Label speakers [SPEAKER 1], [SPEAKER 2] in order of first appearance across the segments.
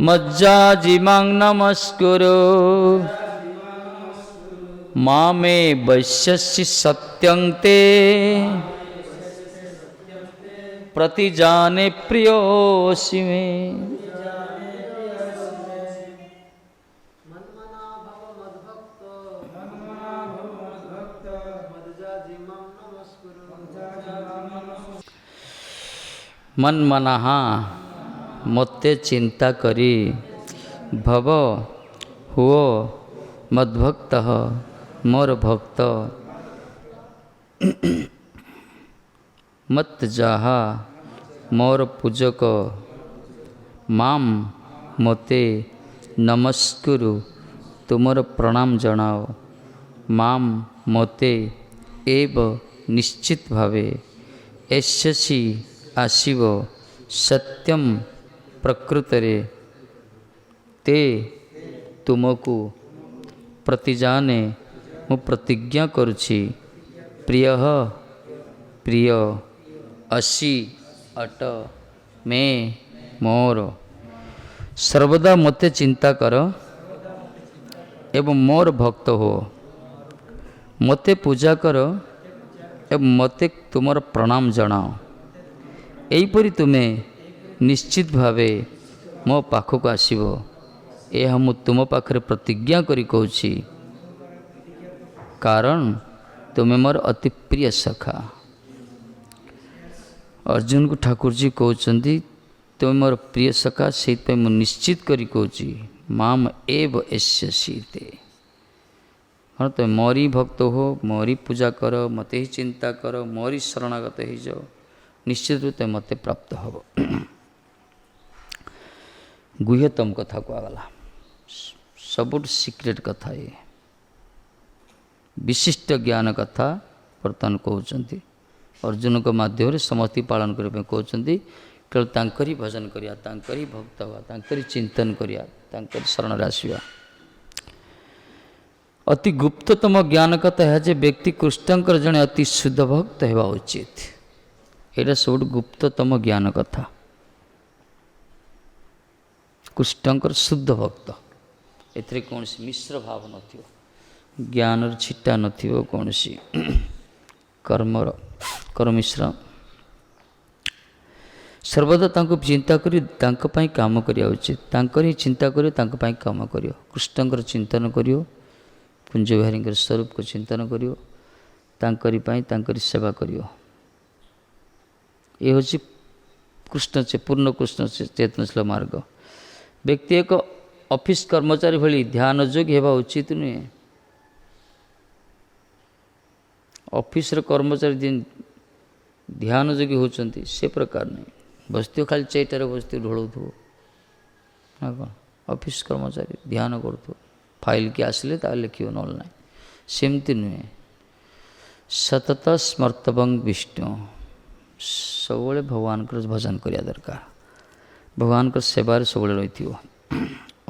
[SPEAKER 1] मज्जाजिमां नमस्कुरु मामे वैश्यसि सत्यं ते प्रतिजाने प्रियोऽसि मे। मन मनः ମୋତେ ଚିନ୍ତା କରି ଭବ ହୁଅ ମଦ୍ଭକ୍ତ ମୋର ଭକ୍ତ ମତ୍ ଯାହା ମୋର ପୂଜକ ମାମ୍ ମୋତେ ନମସ୍କୁରୁ ତୁମର ପ୍ରଣାମ ଜଣାଅ ମାମ୍ ମୋତେ ଏବ ନିଶ୍ଚିତ ଭାବେ ଏସ୍ୟସି ଆସିବ ସତ୍ୟମ ପ୍ରକୃତରେ ते ତୁମକୁ ପ୍ରତିଜାନେ ମୁଁ ପ୍ରତିଜ୍ଞା କରୁଛି ପ୍ରିୟ ପ୍ରିୟ ଅସି ଅଟ ମେ ମୋର ସର୍ବଦା ମୋତେ ଚିନ୍ତା କର ଏବଂ ମୋର ଭକ୍ତ ହୁଅ ମୋତେ ପୂଜା କର ଏବଂ ମୋତେ ତୁମର ପ୍ରଣାମ ଜଣାଅ ଏହିପରି ତୁମେ ନିଶ୍ଚିତ ଭାବେ ମୋ ପାଖକୁ ଆସିବ ଏହା ମୁଁ ତୁମ ପାଖରେ ପ୍ରତିଜ୍ଞା କରି କହୁଛି କାରଣ ତୁମେ ମୋର ଅତି ପ୍ରିୟ ସଖା। ଅର୍ଜୁନକୁ ଠାକୁରଜୀ କହୁଛନ୍ତି ତୁମେ ମୋର ପ୍ରିୟ ସଖା ସେଇଥିପାଇଁ ମୁଁ ନିଶ୍ଚିତ କରି କହୁଛି ମାମ୍ ଏବ ଏସ୍ୟସି ତେ ହଁ ତୁମେ ମୋରି ଭକ୍ତ ହୋ ମୋରି ପୂଜା କର ମୋତେ ହିଁ ଚିନ୍ତା କର ମୋରି ଶରଣାଗତ ହେଇଯାଅ ନିଶ୍ଚିତ ରୂପେ ମୋତେ ପ୍ରାପ୍ତ ହେବ। ଗୁହ୍ୟତମ କଥା କୁହାଗଲା ସବୁଠୁ ସିକ୍ରେଟ୍ କଥା ଏ ବିଶିଷ୍ଟ ଜ୍ଞାନ କଥା ବର୍ତ୍ତମାନ କହୁଛନ୍ତି ଅର୍ଜୁନଙ୍କ ମାଧ୍ୟମରେ ସମସ୍ତେ ପାଳନ କରିବା ପାଇଁ କହୁଛନ୍ତି କେବଳ ତାଙ୍କରି ଭଜନ କରିବା ତାଙ୍କରି ଭକ୍ତ ହେବା ତାଙ୍କରି ଚିନ୍ତନ କରିବା ତାଙ୍କରି ଶରଣରେ ଆସିବା। ଅତି ଗୁପ୍ତତମ ଜ୍ଞାନ କଥା ଏହା ଯେ ବ୍ୟକ୍ତି କୃଷ୍ଣଙ୍କର ଜଣେ ଅତି ଶୁଦ୍ଧ ଭକ୍ତ ହେବା ଉଚିତ ଏଇଟା ସବୁଠୁ ଗୁପ୍ତତମ ଜ୍ଞାନ କଥା କୃଷ୍ଣଙ୍କର ଶୁଦ୍ଧ ଭକ୍ତ ଏଥିରେ କୌଣସି ମିଶ୍ର ଭାବ ନଥିବ ଜ୍ଞାନର ଛିଟା ନଥିବ କୌଣସି କର୍ମିଶ୍ର ସର୍ବଦା ତାଙ୍କୁ ଚିନ୍ତା କରି ତାଙ୍କ ପାଇଁ କାମ କରିବା ଉଚିତ ତାଙ୍କର ହିଁ ଚିନ୍ତା କରିବ ତାଙ୍କ ପାଇଁ କାମ କରିବ କୃଷ୍ଣଙ୍କର ଚିନ୍ତନ କରିବ କୁଞ୍ଜ ବିହାରୀଙ୍କର ସ୍ୱରୂପକୁ ଚିନ୍ତନ କରିବ ତାଙ୍କରି ପାଇଁ ତାଙ୍କରି ସେବା କରିବ ଏ ହେଉଛି କୃଷ୍ଣ ପୂର୍ଣ୍ଣ କୃଷ୍ଣ ଚେତନଶୀଳ ମାର୍ଗ। ବ୍ୟକ୍ତି ଏକ ଅଫିସ କର୍ମଚାରୀ ଭଳି ଧ୍ୟାନ ଯୋଗୀ ହେବା ଉଚିତ ନୁହେଁ ଅଫିସର କର୍ମଚାରୀ ଧ୍ୟାନ ଯୋଗୀ ହେଉଛନ୍ତି ସେ ପ୍ରକାର ନୁହେଁ ବସିଥିବ ଖାଲି ଚେଇଟାରେ ବସିଥିବ ଢୋଳଉଥିବ ନା କ'ଣ ଅଫିସ କର୍ମଚାରୀ ଧ୍ୟାନ କରୁଥିବ ଫାଇଲ କି ଆସିଲେ ତାହେଲେ ଲେଖିବ ନହେଲେ ନାହିଁ ସେମିତି ନୁହେଁ ସତତ ସ୍ମର୍ତ୍ତବଂ ବିଷ୍ଣୁ ସବୁବେଳେ ଭଗବାନଙ୍କର ଭଜନ କରିବା ଦରକାର ଭଗବାନଙ୍କର ସେବାରେ ସବୁବେଳେ ରହିଥିବ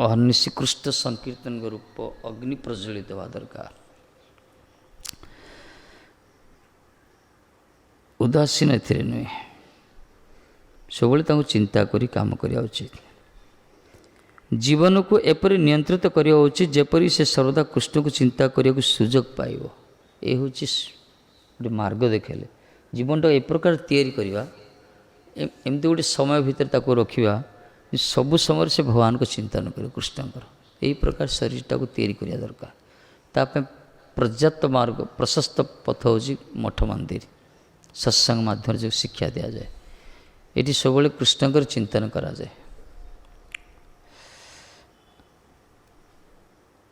[SPEAKER 1] ଅହର୍ନିଶି କୃଷ୍ଣ ସଂକୀର୍ତ୍ତନଙ୍କ ରୂପ ଅଗ୍ନି ପ୍ରଜ୍ୱଳିତ ହେବା ଦରକାର ଉଦାସୀନ ଏଥିରେ ନୁହେଁ ସବୁବେଳେ ତାଙ୍କୁ ଚିନ୍ତା କରି କାମ କରିବା ଉଚିତ ଜୀବନକୁ ଏପରି ନିୟନ୍ତ୍ରିତ କରିବା ଉଚିତ ଯେପରି ସେ ସର୍ବଦା କୃଷ୍ଣକୁ ଚିନ୍ତା କରିବାକୁ ସୁଯୋଗ ପାଇବ ଏ ହେଉଛି ଗୋଟେ ମାର୍ଗ ଦେଖାଇଲେ ଜୀବନଟା ଏ ପ୍ରକାର ତିଆରି କରିବା ଏମିତି ଗୋଟେ ସମୟ ଭିତରେ ତାକୁ ରଖିବା ସବୁ ସମୟରେ ସେ ଭଗବାନଙ୍କ ଚିନ୍ତନ କରିବ କୃଷ୍ଣଙ୍କର ଏହି ପ୍ରକାର ଶରୀରଟାକୁ ତିଆରି କରିବା ଦରକାର ତା ପାଇଁ ପର୍ଯ୍ୟାପ୍ତ ମାର୍ଗ ପ୍ରଶସ୍ତ ପଥ ହେଉଛି ମଠ ମନ୍ଦିର ସତ୍ସଙ୍ଗ ମାଧ୍ୟମରେ ଯେଉଁ ଶିକ୍ଷା ଦିଆଯାଏ ଏଠି ସବୁବେଳେ କୃଷ୍ଣଙ୍କର ଚିନ୍ତନ କରାଯାଏ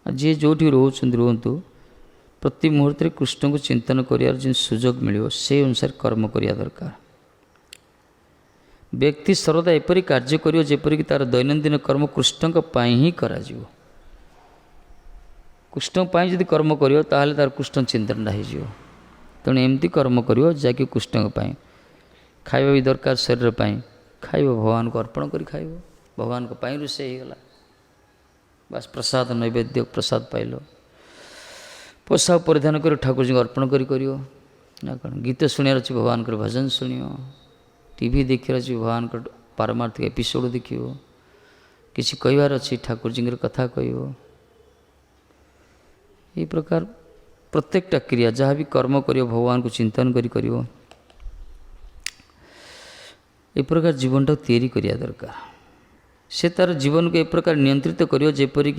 [SPEAKER 1] ଯିଏ ଯେଉଁଠି ରହୁଛନ୍ତି ରୁହନ୍ତୁ ପ୍ରତି ମୁହୂର୍ତ୍ତରେ କୃଷ୍ଣଙ୍କୁ ଚିନ୍ତନ କରିବାର ଯେଉଁ ସୁଯୋଗ ମିଳିବ ସେହି ଅନୁସାରେ କର୍ମ କରିବା ଦରକାର ବ୍ୟକ୍ତି ସର୍ବଦା ଏପରି କାର୍ଯ୍ୟ କରିବ ଯେପରିକି ତା'ର ଦୈନନ୍ଦିନ କର୍ମ କୃଷ୍ଣଙ୍କ ପାଇଁ ହିଁ କରାଯିବ କୃଷ୍ଣଙ୍କ ପାଇଁ ଯଦି କର୍ମ କରିବ ତାହେଲେ ତା'ର କୃଷ୍ଣ ଚିନ୍ତନଟା ହେଇଯିବ ତେଣୁ ଏମିତି କର୍ମ କରିବ ଯାହାକି କୃଷ୍ଣଙ୍କ ପାଇଁ ଖାଇବା ବି ଦରକାର ଶରୀର ପାଇଁ ଖାଇବ ଭଗବାନଙ୍କୁ ଅର୍ପଣ କରି ଖାଇବ ଭଗବାନଙ୍କ ପାଇଁ ରୋଷେଇ ହେଇଗଲା ବାସ୍ ପ୍ରସାଦ ନୈବେଦ୍ୟ ପ୍ରସାଦ ପାଇଲ ପୋଷାକ ପରିଧାନ କରି ଠାକୁରଜୀଙ୍କୁ ଅର୍ପଣ କରି କରିବ ନା କ'ଣ ଗୀତ ଶୁଣିବାର ଅଛି ଭଗବାନଙ୍କର ଭଜନ ଶୁଣିବ ଟିଭି ଦେଖିବାର ଅଛି ଭଗବାନଙ୍କର ପାରମାର୍ଥିକ ଏପିସୋଡ଼ ଦେଖିବ किसी कहबार अच्छी ठाकुर जी कथा कहब ये प्रकार प्रत्येकटा क्रिया जहाँ भी कर्म करियो भगवान को चिंतन करियो ए प्रकार जीवनटा तैयारी करिया दरकार से तार जीवन को ए प्रकार नियंत्रित करियो जेपरिक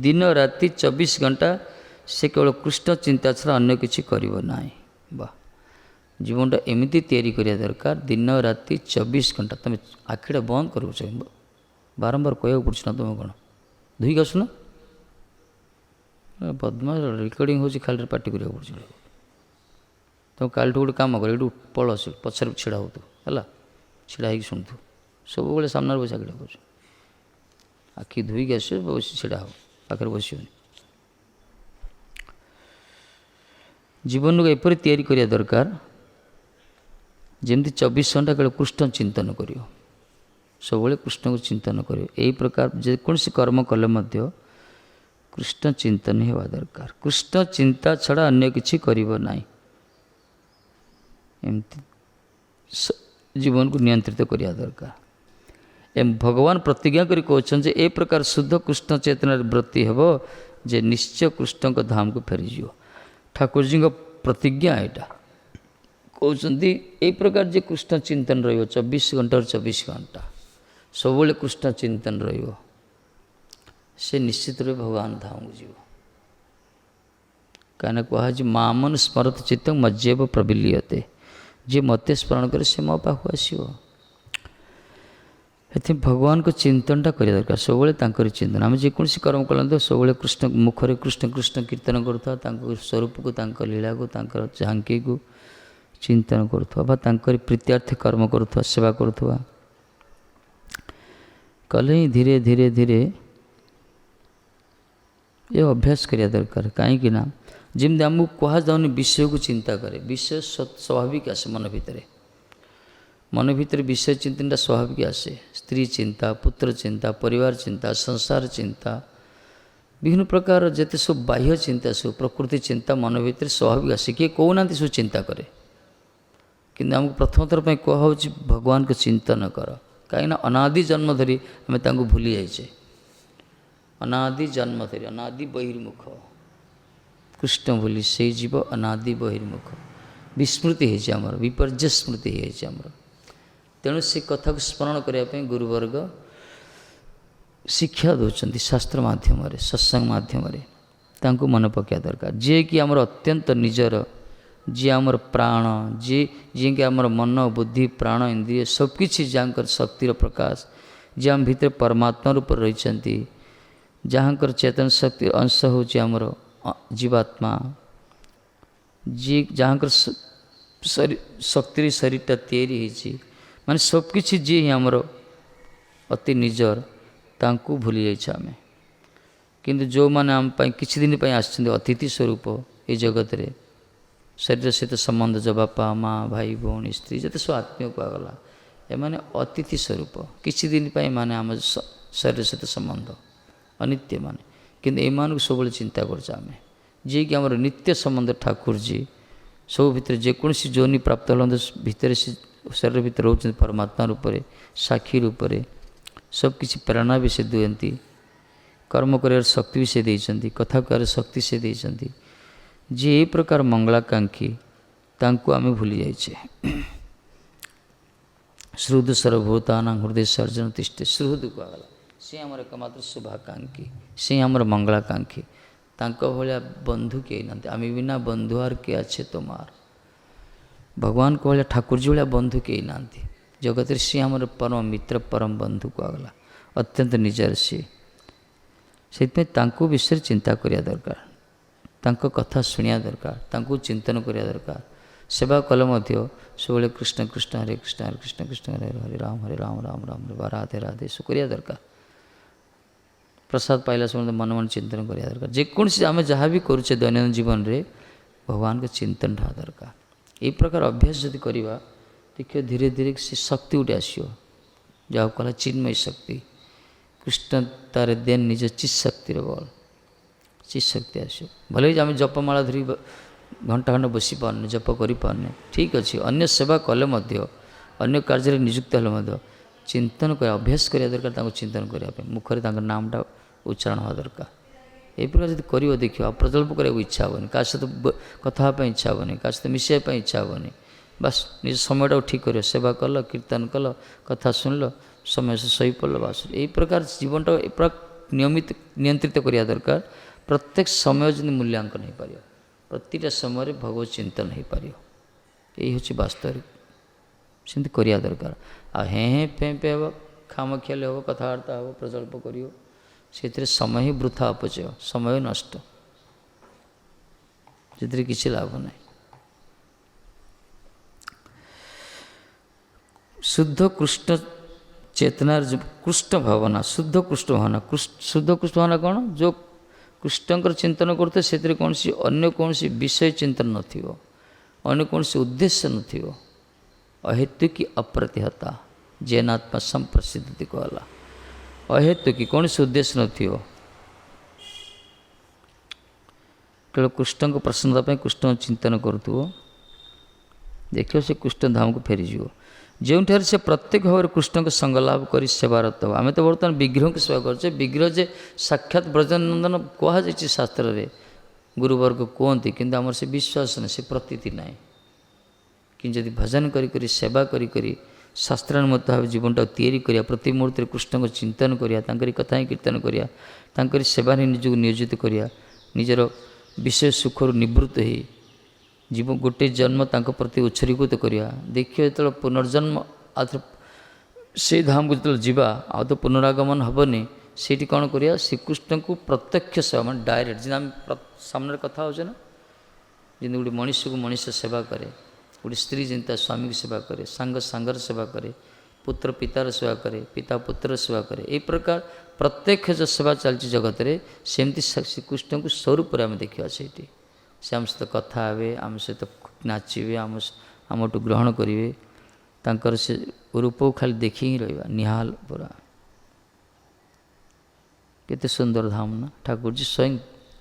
[SPEAKER 1] दिन राति 24 घंटा से केवल कृष्ण चिंता छड़ा अन्य किसी करियो नाही वाह जीवनटा एमती तैयारी करिया दरकार दिन राति 24 घंटा तुम आखिटा बंद करो बारंबार कहू पड़छ ना तुम कौन धुई आसुना बदमाश रेकर्डिंग हो खाली पार्टी करा पड़छ तुम काल गोटे कम कर ये पल पचर छिड़ा हो है छिड़ा हो शुणु सब सामने बस आगे कर आखि धोईक आस बस छिड़ा हो पाखे बसनी जीवन को एपरी तैयारी करिया दरकार जमती 24 घंटा केवल कृष्ण चिंतन करियो सब कृष्ण को चिंतन करियो यही प्रकार जेकोसी कर्म कले मध्य कृष्ण चिंतन होगा दरकार कृष्ण चिंता छड़ा अन्य किसी करिबो नाही एमती जीवन को नियंत्रित करिया दरकार एम भगवान प्रतिज्ञा करी कहछन जे ए प्रकार शुद्ध कृष्ण चेतना वृत्ति हेबो जे निश्चय कृष्ण को धाम को फेरी जियो ठाकुर जी प्रतिज्ञा एटा कहते यही प्रकार जे कृष्ण चिंतन रहियो 24 घंटा और 24 घंटा सब कृष्ण चिंतन रहियो से निश्चित रूप भगवान धाम को जीव कहीं कहुँ मामन स्मरत चित्त मज्जेव प्रबिलीयते जी मते स्मरण करे से मो पाख आसो ये भगवान को चिंतनटा करिया दरकार सब चिंतन आम जेकोसी कर्म कलते सब कृष्ण मुखरे कृष्ण कृष्ण कीर्तन करुवा स्वरूप को लीला को झांकी को चिंतन करुवा प्रीत्यार्थ कर्म करुवा सेवा करुवा कले ही धीरे धीरे धीरे ये अभ्यास करिया दरकार कहीं जमी आमको कहुनि विषय को चिंता करे विषय स्वाभाविक आसे मन भितर विषय चिंतनटा स्वाभाविक आसे स्त्री चिंता पुत्र चिंता परिवार चिंता संसार चिंता विभिन्न प्रकार जिते सब बाह्य चिंता सब प्रकृति चिंता मन भितर स्वाभाविक आसे किए कहूना सब चिंता करे किंतु आमको प्रथम थर पर कहुँ भगवान को चिंतन कर कहीं अनादि जन्म धरी आम भूली जाइए अनादि जन्म धरी अनादि बहिर्मुख कृष्ण बोली से जीव अनादि बहिर्मुख विस्मृति होमर विपर्य स्मृति होमर तेणु से कथा को स्मरण करने गुरुवर्ग शिक्षा दौरान शास्त्र माध्यम सत्संग माध्यम मन पकड़ा दरकार जी कि आमर अत्यंत निजर जी आमर प्राण जी जी कि आमर मन बुद्धि प्राण इंद्रिय सबकि जहाँकर शक्तिर प्रकाश जी आम भितर परमात्मा रूप रही जहाँकर चेतन शक्ति अंश हूँ आमर जीवात्मा जी जहाँकर शक्ति शरीरटा तैयारी माने सबकि जी ही आमर अति निजर तांकु भूली जाइए आम किंतु जो मैंने आम किछि दिन आसछन्ति अतिथि स्वरूप ये जगत रे शरीर सहित संबंध जो बापा माँ भाई भौणी स्त्री जिते सब आत्मीय कहगला एमाने अतिथि स्वरूप किछि दिन माने आम शरीर सहित संबंध अनित्य माने किंतु एमान सब चिंता करें जी कि आम नित्य संबंध ठाकुर जी सब भितर जेकोसी जोनि प्राप्त हल भितर से शरीर भितर रोच परमात्मा रूप से साक्षी रूप से सबकि प्रेरणा भी से दियंती कर्म कर शक्ति भी से देती कथा कह शक्ति से देती जी ये प्रकार मंगलाकांक्षी तांको आम भूली जाइए श्रुद सर्वभूतान हृदय सर्जन तिष्ठे श्रुद कहला सी आमर एकमात्र शुभाकांक्षी सी आमर मंगलाकांक्षी तांको भलिया बंधु कई ना आम बिना बंधु आर के अच्छे तुमार भगवान को भाया ठाकुर जी भाया बंधु कई ना जगत सी आमर परम मित्र परम बंधु कहगला अत्यंत निजर सी से विषय चिंता करिया दरकार तांको कथा शुणिया दरकार तांको चिंतन करिया दरकार सेवा कले सब कृष्ण कृष्ण हरे कृष्ण कृष्ण हरे हरे राम राम राम हरे राधे राधे सो करिया दरकार प्रसाद पाइला समय मन मन चिंतन करिया दरकार जेकोसी आम जहाँ भी करुचे दैनंदिन जीवन रे भगवान को चिंतन ढा दरकार यही प्रकार अभ्यास जदि करवा देखिए धीरे धीरे से शक्ति उठे आसो जहाँ कहला चिन्मय शक्ति कृष्ण तार देन निज चित शक्ति बल चित शक्ति आसो भले आम जपमाला धरी घंटा खंड बसी पारने जप कर पारने ठीक अच्छे अन्य सेवा कले अन्य कार्य नियुक्त हेले ଚିନ୍ତନ କରିବା ଅଭ୍ୟାସ କରିବା ଦରକାର, ତାଙ୍କୁ ଚିନ୍ତନ କରିବା ପାଇଁ ମୁଖରେ ତାଙ୍କ ନାମଟା ଉଚ୍ଚାରଣ ହେବା ଦରକାର। ଏହି ପ୍ରକାର ଯଦି କରିବ ଦେଖିବ ଆଉ ପ୍ରଜଳ୍ପ କରିବାକୁ ଇଚ୍ଛା ହେବନି, କାହା ସହିତ କଥା ହେବା ପାଇଁ ଇଚ୍ଛା ହେବନି, କାହା ସହିତ ମିଶିବା ପାଇଁ ଇଚ୍ଛା ହେବନି। ବାସ୍ ନିଜ ସମୟଟାକୁ ଠିକ୍ କରିବ, ସେବା କଲ, କୀର୍ତ୍ତନ କଲ, କଥା ଶୁଣିଲ, ସମୟ ସେ ଶୋଇପଡ଼ିଲ, ବାସ୍ ଏହି ପ୍ରକାର ଜୀବନଟା ଏ ପ୍ରକାର ନିୟନ୍ତ୍ରିତ କରିବା ଦରକାର। ପ୍ରତ୍ୟେକ ସମୟ ଯେମିତି ମୂଲ୍ୟାଙ୍କନ ହୋଇପାରିବ, ପ୍ରତିଟା ସମୟରେ ଭଗବତ ଚିନ୍ତନ ହୋଇପାରିବ, ଏଇ ହେଉଛି ବାସ୍ତବରେ ସେମିତି କରିବା ଦରକାର। ଆଉ ହେଁ ହେଁ ଫେଁ ଫେଁ ହେବ, ଖାମଖିଆଲି ହେବ, କଥାବାର୍ତ୍ତା ହେବ, ପ୍ରଜଳ୍ପ କରିବ, ସେଥିରେ ସମୟ ହିଁ ବୃଥା ଅପଚୟ, ସମୟ ନଷ୍ଟ, ସେଥିରେ କିଛି ଲାଭ ନାହିଁ। शुद्ध कृष्ण चेतनार कृष्ण भावना, शुद्ध कृष्ण भावना, शुद्ध कृष्ण भावना कौन, जो कृष्णकर चिंतन करते से कौन सी अन्य कौन सी विषय चिंतन नथिबो, अन्य कौन सी उद्देश्य नथिबो, अहेतुकी अप्रतिहता जैनात्मा संप्रसिद्धि कहला। अहेतुकी कौन सी उद्देश्य नथिबो, केवल कृष्ण को प्रसन्नता ପାଇଁ कृष्ण चिंतन କରୁଥିବ, ଦେଖିବ ସେ କୃଷ୍ଣ ଧାମକୁ ଫେରିଯିବ, ଯେଉଁଠାରେ ସେ ପ୍ରତ୍ୟେକ ଭାବରେ କୃଷ୍ଣଙ୍କ ସଙ୍ଗ ଲାଭ କରି ସେବାରତ ହେବ। ଆମେ ତ ବର୍ତ୍ତମାନ ବିଗ୍ରହଙ୍କୁ ସେବା କରୁଛେ, ବିଗ୍ରହ ଯେ ସାକ୍ଷାତ ବ୍ରଜନନ୍ଦନ କୁହାଯାଇଛି ଶାସ୍ତ୍ରରେ, ଗୁରୁବର୍ଗ କୁହନ୍ତି, କିନ୍ତୁ ଆମର ସେ ବିଶ୍ୱାସ ନାହିଁ, ସେ ପ୍ରତୀତି ନାହିଁ। କିନ୍ତୁ ଯଦି ଭଜନ କରି କରି ସେବା କରି କରି ଶାସ୍ତ୍ରାନୁମତ ଭାବେ ଜୀବନଟାକୁ ତିଆରି କରିବା, ପ୍ରତି ମୁହୂର୍ତ୍ତରେ କୃଷ୍ଣଙ୍କ ଚିନ୍ତନ କରିବା, ତାଙ୍କରି କଥା ହିଁ କୀର୍ତ୍ତନ କରିବା, ତାଙ୍କରି ସେବାରେ ନିଜକୁ ନିୟୋଜିତ କରିବା, ନିଜର ବିଷୟ ସୁଖରୁ ନିବୃତ୍ତ ହୋଇ ଜୀବ ଗୋଟିଏ ଜନ୍ମ ତାଙ୍କ ପ୍ରତି ଉତ୍ସର୍ଗୀକୃତ କରିବା, ଦେଖିବ ଯେତେବେଳେ ପୁନର୍ଜନ୍ମ ଆଉ ଥରେ ସେଇ ଧାମକୁ ଯେତେବେଳେ ଯିବା ଆଉ ତ ପୁନରାଗମନ ହେବନି, ସେଇଠି କ'ଣ କରିବା, ଶ୍ରୀକୃଷ୍ଣଙ୍କୁ ପ୍ରତ୍ୟକ୍ଷ ସେବା, ମାନେ ଡାଇରେକ୍ଟ, ଯେମିତି ଆମେ ସାମ୍ନାରେ କଥା ହେଉଛେ ନା, ଯେମିତି ଗୋଟେ ମଣିଷକୁ ମଣିଷ ସେବା କରେ, ଗୋଟେ ସ୍ତ୍ରୀ ଯେମିତି ତା ସ୍ୱାମୀକୁ ସେବା କରେ, ସାଙ୍ଗ ସାଙ୍ଗର ସେବା କରେ, ପୁତ୍ର ପିତାର ସେବା କରେ, ପିତା ପୁତ୍ରର ସେବା କରେ, ଏହି ପ୍ରକାର ପ୍ରତ୍ୟକ୍ଷ ଯେଉଁ ସେବା ଚାଲିଛି ଜଗତରେ, ସେମିତି ଶ୍ରୀକୃଷ୍ଣଙ୍କୁ ସ୍ୱରୂପରେ ଆମେ ଦେଖିବା ସେଇଠି। ସେ ଆମ ସହିତ କଥା ହେବେ, ଆମ ସହିତ ନାଚିବେ, ଆମଠୁ ଗ୍ରହଣ କରିବେ, ତାଙ୍କର ସେ ରୂପକୁ ଖାଲି ଦେଖି ହିଁ ରହିବା, ନିହାଲ ପୁରା। କେତେ ସୁନ୍ଦର ଧାମ ନା, ଠାକୁରଜୀ ସ୍ୱୟଂ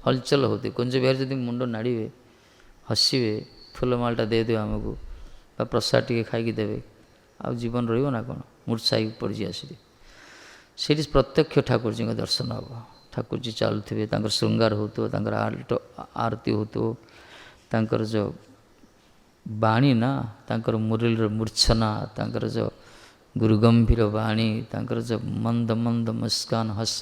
[SPEAKER 1] ହଲଚଲ ହେଉଥିବେ, କୁଞ୍ଜ ବିହାରୀ ଯଦି ମୁଣ୍ଡ ନାଡ଼ିବେ, ହସିବେ, ଫୁଲମାଳଟା ଦେଇଦେବେ ଆମକୁ, ବା ପ୍ରସାଦ ଟିକେ ଖାଇକି ଦେବେ, ଆଉ ଜୀବନ ରହିବ ନା କ'ଣ, ମୂର୍ଚ୍ଛା ହେଇକି ପଡ଼ିଯିବା ସେଠି। ସେଇଠି ପ୍ରତ୍ୟକ୍ଷ ଠାକୁରଜୀଙ୍କ ଦର୍ଶନ ହେବ, ଠାକୁରଜୀ ଚାଲୁଥିବେ, ତାଙ୍କର ଶୃଙ୍ଗାର ହେଉଥିବ, ତାଙ୍କର ଆରତି ହେଉଥିବ, ତାଙ୍କର ଯେଉଁ ବାଣୀ ନା, ତାଙ୍କର ମୁରଲୀର ମୂର୍ଚ୍ଛନା, ତାଙ୍କର ଯେଉଁ ଗୁରୁଗମ୍ଭୀର ବାଣୀ, ତାଙ୍କର ଯେଉଁ ମନ୍ଦ ମନ୍ଦ ମୁସ୍କାନ ହସ,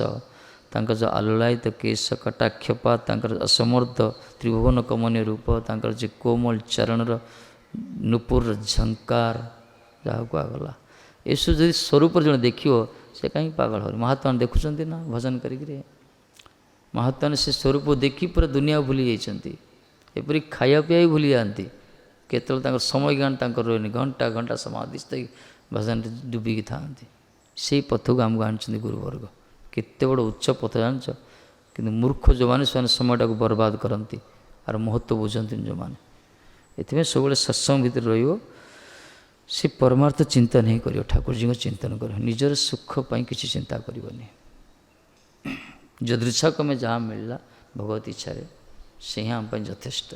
[SPEAKER 1] ତାଙ୍କର ଯେଉଁ ଆଲୁଳାୟିତ କେଶ କଟାକ୍ଷପାତ, ତାଙ୍କର ଅସମର୍ଦ୍ଧ ତ୍ରିଭୁବନ କମନୀୟ ରୂପ, ତାଙ୍କର ଯେ କୋମଳ ଚରଣର ନୂପୁରର ଝଙ୍କାର, ଯାହା କୁହାଗଲା, ଏସବୁ ଯଦି ସ୍ୱରୂପରେ ଜଣେ ଦେଖିବ, ସେ କାହିଁକି ପାଗଳ ହେବନି। ମହାତ୍ମାମାନେ ଦେଖୁଛନ୍ତି ନା ଭଜନ କରିକିରି, ମହାତ୍ମାମାନେ ସେ ସ୍ୱରୂପ ଦେଖି ପୁରା ଦୁନିଆ ଭୁଲି ଯାଇଛନ୍ତି, ଏପରି ଖାଇବା ପିଇବା ବି ଭୁଲି ଯାଆନ୍ତି, କେତେବେଳେ ତାଙ୍କର ସମୟ ଜ୍ଞାନ ତାଙ୍କର ରହେନି, ଘଣ୍ଟା ଘଣ୍ଟା ସମାଧିସ୍ଥ ଭଜନରେ ଡୁବିକି ଥାଆନ୍ତି। ସେଇ ପଥକୁ ଆମକୁ ଆଣିଛନ୍ତି ଗୁରୁବର୍ଗ, କେତେ ବଡ଼ ଉଚ୍ଚ ପଥ ଜାଣିଛ, କିନ୍ତୁ ମୂର୍ଖ ଯେଉଁମାନେ ସେମାନେ ସମୟଟାକୁ ବର୍ବାଦ କରନ୍ତି, ଆର ମହତ୍ତ୍ୱ ବୁଝନ୍ତିନି ଯେଉଁମାନେ। ଏଥିପାଇଁ ସବୁବେଳେ ସତ୍ସଙ୍ଗ ଭିତରେ ରହିବ, ସେ ପରମାର୍ଥ ଚିନ୍ତନ ହିଁ କରିବ, ଠାକୁରଜୀଙ୍କ ଚିନ୍ତନ କରିବ, ନିଜର ସୁଖ ପାଇଁ କିଛି ଚିନ୍ତା କରିବନି। ଯଦୃଚ୍ଛା କ୍ରମେ ଯାହା ମିଳିଲା ଭଗବତ ଇଚ୍ଛାରେ, ସେ ହିଁ ଆମ ପାଇଁ ଯଥେଷ୍ଟ।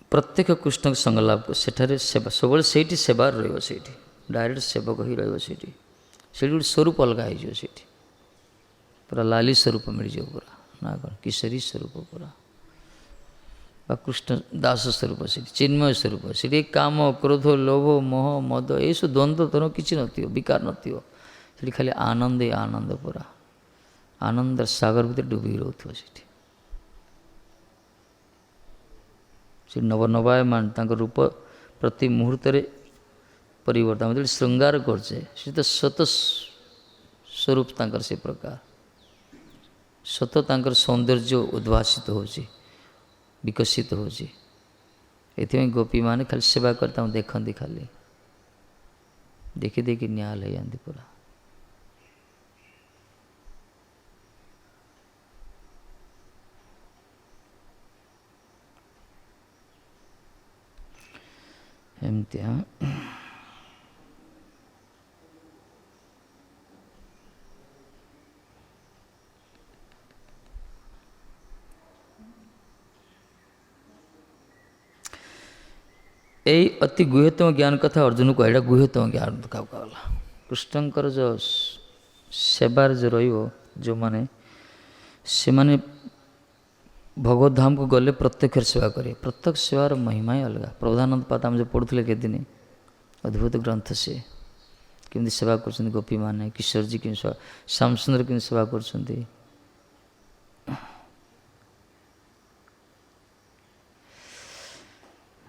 [SPEAKER 1] ପ୍ରତ୍ୟେକ କୃଷ୍ଣଙ୍କ ସଙ୍ଗ ଲାଭ ସେଠାରେ ସେବା, ସବୁବେଳେ ସେଇଠି ସେବାରେ ରହିବ, ସେଇଠି ଡାଇରେକ୍ଟ ସେବକ ହିଁ ରହିବ, ସେଇଠି ଗୋଟେ ସ୍ୱରୂପ ଅଲଗା ହେଇଯିବ, ସେଇଠି ପୁରା ଲାଲି ସ୍ୱରୂପ ମିଳିଯିବ, ପୁରା ନା କ'ଣ କିଶୋରୀ ସ୍ୱରୂପ ପୁରା, ବା କୃଷ୍ଣ ଦାସ ସ୍ୱରୂପ, ସେଠି ଚିନ୍ମୟ ସ୍ୱରୂପ, ସେଠି କାମ କ୍ରୋଧ ଲୋଭ ମୋହ ମଦ ଏସବୁ ଦ୍ୱନ୍ଦ୍ୱ ତନ କିଛି ନଥିବ, ବିକାର ନଥିବ, ସେଠି ଖାଲି ଆନନ୍ଦ, ଆନନ୍ଦ, ପୁରା ଆନନ୍ଦର ସାଗର ଭିତରେ ଡୁବିକି ରହୁଥିବ ସେଠି। ସେ ନବନବାୟମାନ, ତାଙ୍କ ରୂପ ପ୍ରତି ମୁହୂର୍ତ୍ତରେ ପରିବର୍ତ୍ତନ, ଆମେ ଯେତେବେଳେ ଶୃଙ୍ଗାର କରୁଛେ, ସେ ତ ସ୍ୱତ ସ୍ୱରୂପ ତାଙ୍କର ସେ ପ୍ରକାର, ସ୍ୱତଃ ତାଙ୍କର ସୌନ୍ଦର୍ଯ୍ୟ ଉଦ୍ଭାସିତ ହେଉଛି, ବିକଶିତ ହେଉଛି। ଏଥିପାଇଁ ଗୋପୀମାନେ ଖାଲି ସେବା କରି ତାଙ୍କୁ ଦେଖନ୍ତି, ଖାଲି ଦେଖି ଦେଖି ନିହାଲ ହେଇଯାନ୍ତି ପୁରା। ଏମିତି यही अति गुह्यतम ज्ञान कथा अर्जुन को एटा गुह्यतम ज्ञान कहला कृष्णंकर जो सेवार जो रो माने से माने भगवत धाम को गले प्रत्यक्ष सेवा करे प्रत्यक्ष सेवार महिमा ही अलग प्रबोधानंद पाद आम जो पढ़ुले केदिन अद्भुत ग्रंथ से केमती सेवा कर गोपी माने किशोर जी कि श्याम सुंदर कि सेवा कर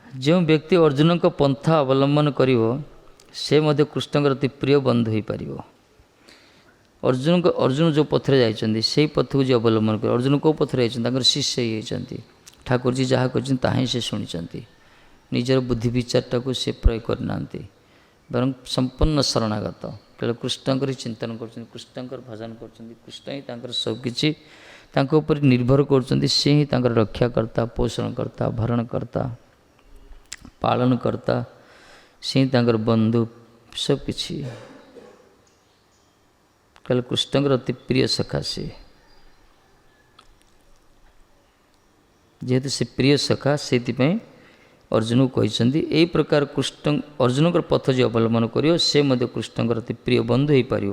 [SPEAKER 1] जो व्यक्ति अर्जुन को पंथा अवलंबन करिवो से मध्य कृष्णकर अति प्रिय बंधु हो पार अर्जुन जो पथरे जाइछन्ति से पथ को जो अवलंबन कर अर्जुन को पथरे जाइछन्ति शिष्य ही होइछन्ति ठाकुर जी जहाँ करछन्ति ताही से शुणिछन्ति निजर बुद्धि विचारटा को से प्रयोग करनांति बरं संपूर्ण शरणागत केवल कृष्णकर चिंतन करछन्ति कृष्णकर भजन करछन्ति कृष्ण ही तांकर सब किछि तांको ऊपर निर्भर करछन्ति से ही तांकर रक्षाकर्ता पोषणकर्ता भरणकर्ता पालन करता से तांकर बंधु सब किछि कल कृष्णकर अति प्रिय सखा से जेहेतु से प्रिय सखा से अर्जुन को कहते यही प्रकार कृष्ण अर्जुन पथ जो अवलंबन करियो से मध्य कृष्णकर अति प्रिय बंधु हो पार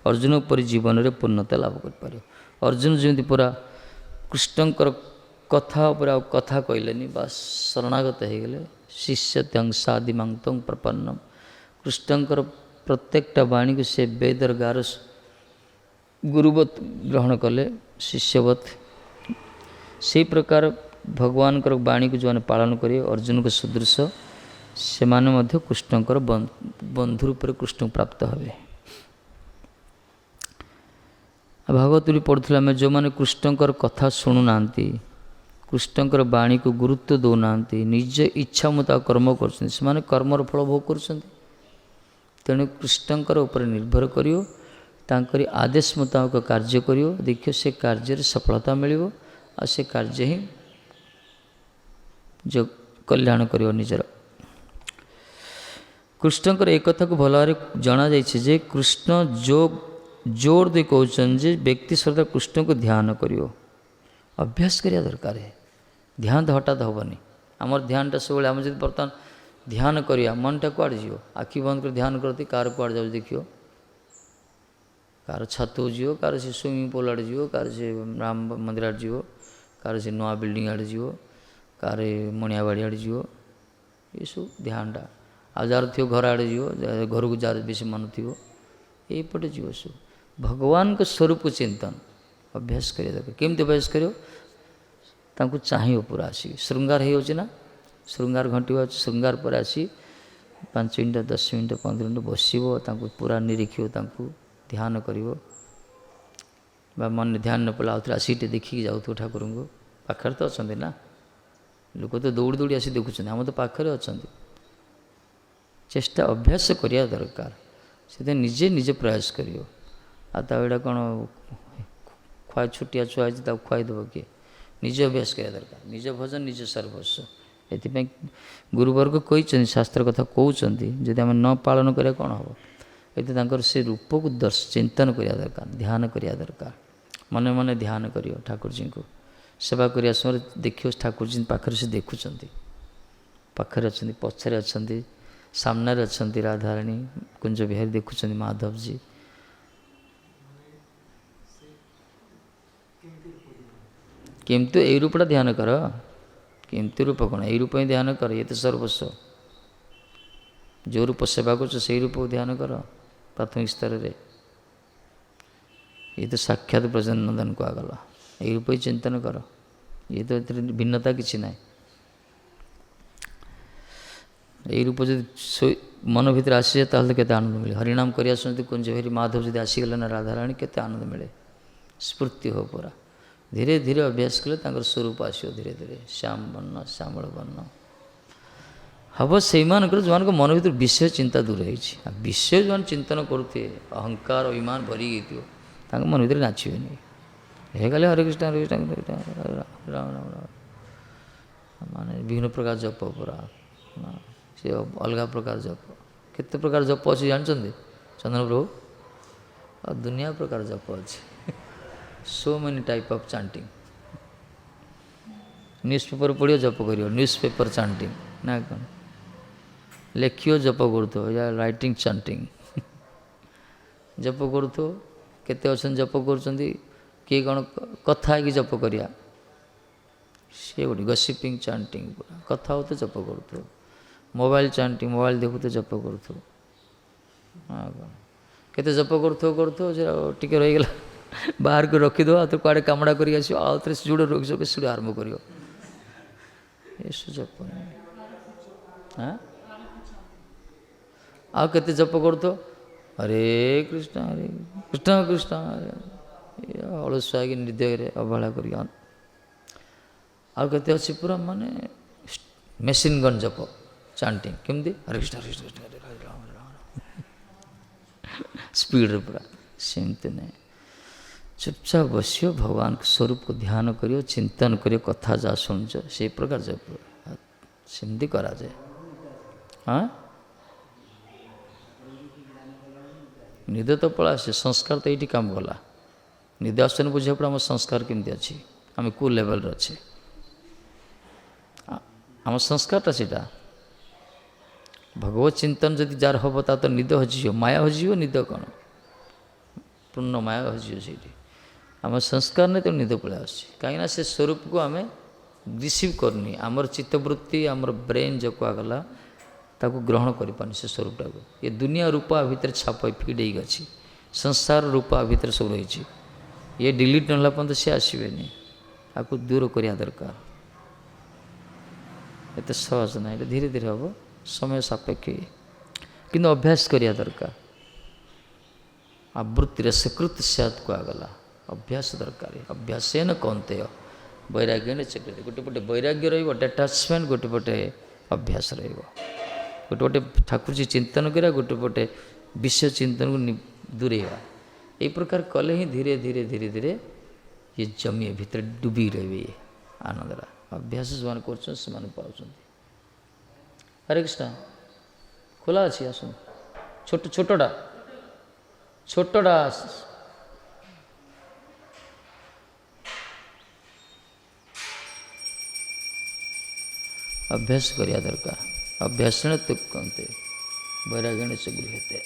[SPEAKER 1] अर्जुन पर जीवन में पूर्णता लाभ कर अर्जुन जमी पूरा कृष्णकर कथा पूरा कथा कहलेनी बास शरणागत हो गले शिष्य त्यंसादिमांग प्रपन्नम कृष्णकर प्रत्येकटा वाणी को से वेदर गार गुरुवत ग्रहण कले शिष्यवत से प्रकार भगवान वाणी को जो पालन करे अर्जुन को सदृश से माने कृष्णकर बंधु रूप कृष्ण प्राप्त हे भागवत भी पढ़ुला आम जो मैंने कृष्णकर कथा शुणुना कृष्णकर वाणी को गुरुत्व दौना निज इच्छा मुताबिक कर्म कर कर्मर फल भोग कर तेणु कृष्णकर उपर निर्भर करियो तांकरी आदेश मुताबिक कार्य करियो देखियो से कार्य सफलता मिलियो आ से कार्य ही जो कल्याण करियो निजर कृष्णकर एक कथा को भल भाव जना जाइए कृष्ण जो जोर दे कहते जे व्यक्ति श्रद्धा कृष्ण को ध्यान करियो अभ्यास करिया दरकार है ध्यान तो हठात हेनी आमर ध्यानटा सब आम जब बर्तमान ध्यान करिया मनटा कुआड़े जीव आखि बंद कर ध्यान करती कार कुआड़े जाऊ देखियो कार छत जीव कार से स्विमिंग पूल आड़े जीव कार से राम मंदिर आड़े जीव कार से नुआ बिल्डिंग आड़े जीव कार मणियाबाड़ी आड़े जीव ये सब ध्यानटा आ जार थी घर आड़े जीव घर को जार बेस मन थी यहीपटे जीव सब भगवान के स्वरूप चिंतन अभ्यास करिया दरकार केमती अभ्यास करियो तांको चाहिए पूरा आसी श्रृंगार हो श्रृंगार घंटी श्रृंगार पर आसी 5 मिनट 10 मिनट 15 मिनट बसो पूरा निरीक्षो ध्यान करिवो बा मन ध्यान न पड़ा आउथरे आसी देखिक जाऊ ठाकुर को पाखर तो अच्छा ना लोक तो दौड़ी दौड़ी आसी देखुं आम तो पाखरे अच्छा चेष्टा अभ्यास करिया दरकार से निजे निजे प्रयास करियो आता एटा कौन खुआ छुटिया छुआ है खुआईदेव किए निज अभ्यास करिया दरकार निज भजन निज सर्वस्व ये गुरुवर्ग कही शास्त्र कथा कहते जदि आम न पालन करिया कौन हम ये से रूप को चिंतन करिया दरकार ध्यान करिया दरकार मन मन ध्यान करियो ठाकुर जी को सेवा करिया समय देखियो ठाकुर जी पाखरे से देखुंत पाखरे अच्छा पछरे अच्छा सामने अच्छा राधाराणी कुंज बिहारी देखुं माधव जी किंतु यही रूपटा ध्यान कर किंतु रूप कौन यही रूप ही ध्यान कर ये तो सर्वस्व जो रूप सेवा कर रूप को ध्यान कर प्राथमिक स्तर रे ये तो साक्षात ब्रजनंदन को आगला यही रूप ही चिंतन कर ये तो भिन्नता किसी ना यही रूप जो मन भीतर आसी जाए केते आनंद मिले हरिनाम करिया सुनते कुंज बिहारी माधव जी आसीगले ना राधाराणी केते आनंद मिले स्फूर्ति हो पूरा धीरे धीरे अभ्यास कले स्वरूप आसो धीरे धीरे श्याम वर्ण श्यामल वर्ण हम से जो मन भर विषय चिंता दूर हो विषय जो चिंतन करुए अहंकार अभिमान भरी गई मन भर नाचे हे गले हरे कृष्ण राम राम राम माने विभिन्न प्रकार जप पूरा से अलग प्रकार जप केते प्रकार जप अच्छे जानते चंदन प्रभु और दुनिया प्रकार जप अच्छे so many type of chanting newspaper पढ़ियो जप करियो न्यूज़पेपर चांटिंग ना कौन ଲେଖିବ ଜପ କରୁଥିବ, ୟା ରାଇଟିଂ ଚାଣ୍ଟିଂ ଜପ କରୁଥିବ। କେତେ ଅଛନ୍ତି ଜପ କରୁଛନ୍ତି, କିଏ କ'ଣ କଥା ହେଇକି ଜପ କରିବା, ସିଏ ଗୋଟେ ଗସିପିଂ ଚାଣ୍ଟିଂ, ପୁରା କଥା ହଉ ତ ଜପ କରୁଥିବ। ମୋବାଇଲ ଚାଣ୍ଟିଂ, ମୋବାଇଲ ଦେଖୁଥିବ ଜପ କରୁଥିବ। ହଁ କ'ଣ କେତେ ଜପ କରୁଥିବ ସେଟା ଟିକେ ରହିଗଲା ବାହାରକୁ ରଖିଦେବ, ଆଉ ତ କୁଆଡ଼େ କାମଡ଼ା କରିକି ଆସିବ, ଆଉ ଥରେ ଯୋଉଟା ରଖିଛ ସେଟା ଆରମ୍ଭ କରିବ। ଏସବୁ ଜପ ନାହିଁ। ହଁ ଆଉ କେତେ ଜପ କରୁଥିବ, ହରେ କୃଷ୍ଣ କୃଷ୍ଣ କୃଷ୍ଣ ହରେ, ଅଳସୁଆ ହେଇକି ନିର୍ଦ୍ଦୟରେ ଅବହେଳା କରି। ଆଉ କେତେ ଅଛି ପୁରା ମାନେ ମେସିନ୍ ଗନ୍ ଜପ ଚାଣ୍ଟିଂ, କେମିତି ହରେ କୃଷ୍ଣ କୃଷ୍ଣ କୃଷ୍ଣ ହରେ ହରେ ରାମ ରାମ ସ୍ପିଡ଼ରେ ପୁରା। ସେମିତି ନାହିଁ, ଚୁପଚାପ ବସିବ, ଭଗବାନଙ୍କ ସ୍ୱରୂପକୁ ଧ୍ୟାନ କରିବ, ଚିନ୍ତନ କରିବ, କଥା ଯାହା ଶୁଣୁଛ ସେଇ ପ୍ରକାର ଜପ ସେମିତି କରାଯାଏ। ହଁ ନିଦ ତ ପଳା ଆସେ, ସଂସ୍କାର ତ ଏଇଠି କାମ କଲା। ନିଦ ଆସୁନି ବୁଝିବାକୁ ପଡ଼ିବ ଆମ ସଂସ୍କାର କେମିତି ଅଛି, ଆମେ କେଉଁ ଲେଭେଲରେ ଅଛେ। ଆମ ସଂସ୍କାରଟା ସେଇଟା। ଭଗବତ ଚିନ୍ତନ ଯଦି ଯାହାର ହେବ ତା ତ ନିଦ ହଜିଯିବ, ମାୟା ହଜିଯିବ, ନିଦ କ'ଣ, ପୂର୍ଣ୍ଣ ମାୟା ହଜିଯିବ ସେଇଠି। ଆମ ସଂସ୍କାର ନାହିଁ, ତେଣୁ ନିଦ ପଳେଇ ଆସୁଛି। କାହିଁକିନା ସେ ସ୍ୱରୂପକୁ ଆମେ ରିସିଭ୍ କରୁନି, ଆମର ଚିତ୍ତବୃତ୍ତି, ଆମର ବ୍ରେନ୍ ଯେଉଁ କୁହାଗଲା ତାକୁ ଗ୍ରହଣ କରିପାରୁନି ସେ ସ୍ୱରୂପଟାକୁ। ଏ ଦୁନିଆ ରୂପ ଆ ଭିତରେ ଛାପ ଫିଟ୍ ହେଇକି ଅଛି, ସଂସାର ରୂପ ଆ ଭିତରେ ସବୁ ରହିଛି। ଇଏ ଡିଲିଟ୍ ନହେଲା ପର୍ଯ୍ୟନ୍ତ ସେ ଆସିବେନି, ତାକୁ ଦୂର କରିବା ଦରକାର। ଏତେ ସହଜ ନାହିଁ, ଏଇଟା ଧୀରେ ଧୀରେ ହେବ, ସମୟ ସାପେକ୍ଷ, କିନ୍ତୁ ଅଭ୍ୟାସ କରିବା ଦରକାର। ଆବୃତ୍ତିରେ ସ୍ୱୀକୃତ ସ୍ୟାତ୍ କୁହାଗଲା, ଅଭ୍ୟାସ ଦରକାର। ଅଭ୍ୟାସେନ କୌନ୍ତେୟ ବୈରାଗ୍ୟେନ ଚକ୍ରତେ। ଗୋଟେ ପଟେ ବୈରାଗ୍ୟ ରହିବ, ଡିଟାଚମେଣ୍ଟ, ଗୋଟେ ପଟେ ଅଭ୍ୟାସ ରହିବ। ଗୋଟେ ପଟେ ଠାକୁରଜୀ ଚିନ୍ତନ କରିବା, ଗୋଟେ ପଟେ ବିଷୟ ଚିନ୍ତନକୁ ଦୂରେଇବା। ଏଇ ପ୍ରକାର କଲେ ହିଁ ଧୀରେ ଧୀରେ ଧୀରେ ଧୀରେ ଇଏ ଜମି ଭିତରେ ଡୁବି ରହିବେ। ଇଏ ଆନନ୍ଦରା ଅଭ୍ୟାସ ସେମାନେ କରୁଛନ୍ତି, ସେମାନେ ପାଉଛନ୍ତି। ହରେ କୃଷ୍ଣ ଖୋଲା ଅଛି, ଆସନ୍ତୁ। ଛୋଟଟା ଅଭ୍ୟାସ କରିବା ଦରକାର। ଅଭ୍ୟାସେନ ତୁ କହନ୍ତେ ବୈରାଗ୍ୟେଣ ଚ ଗୃହ୍ୟତେ।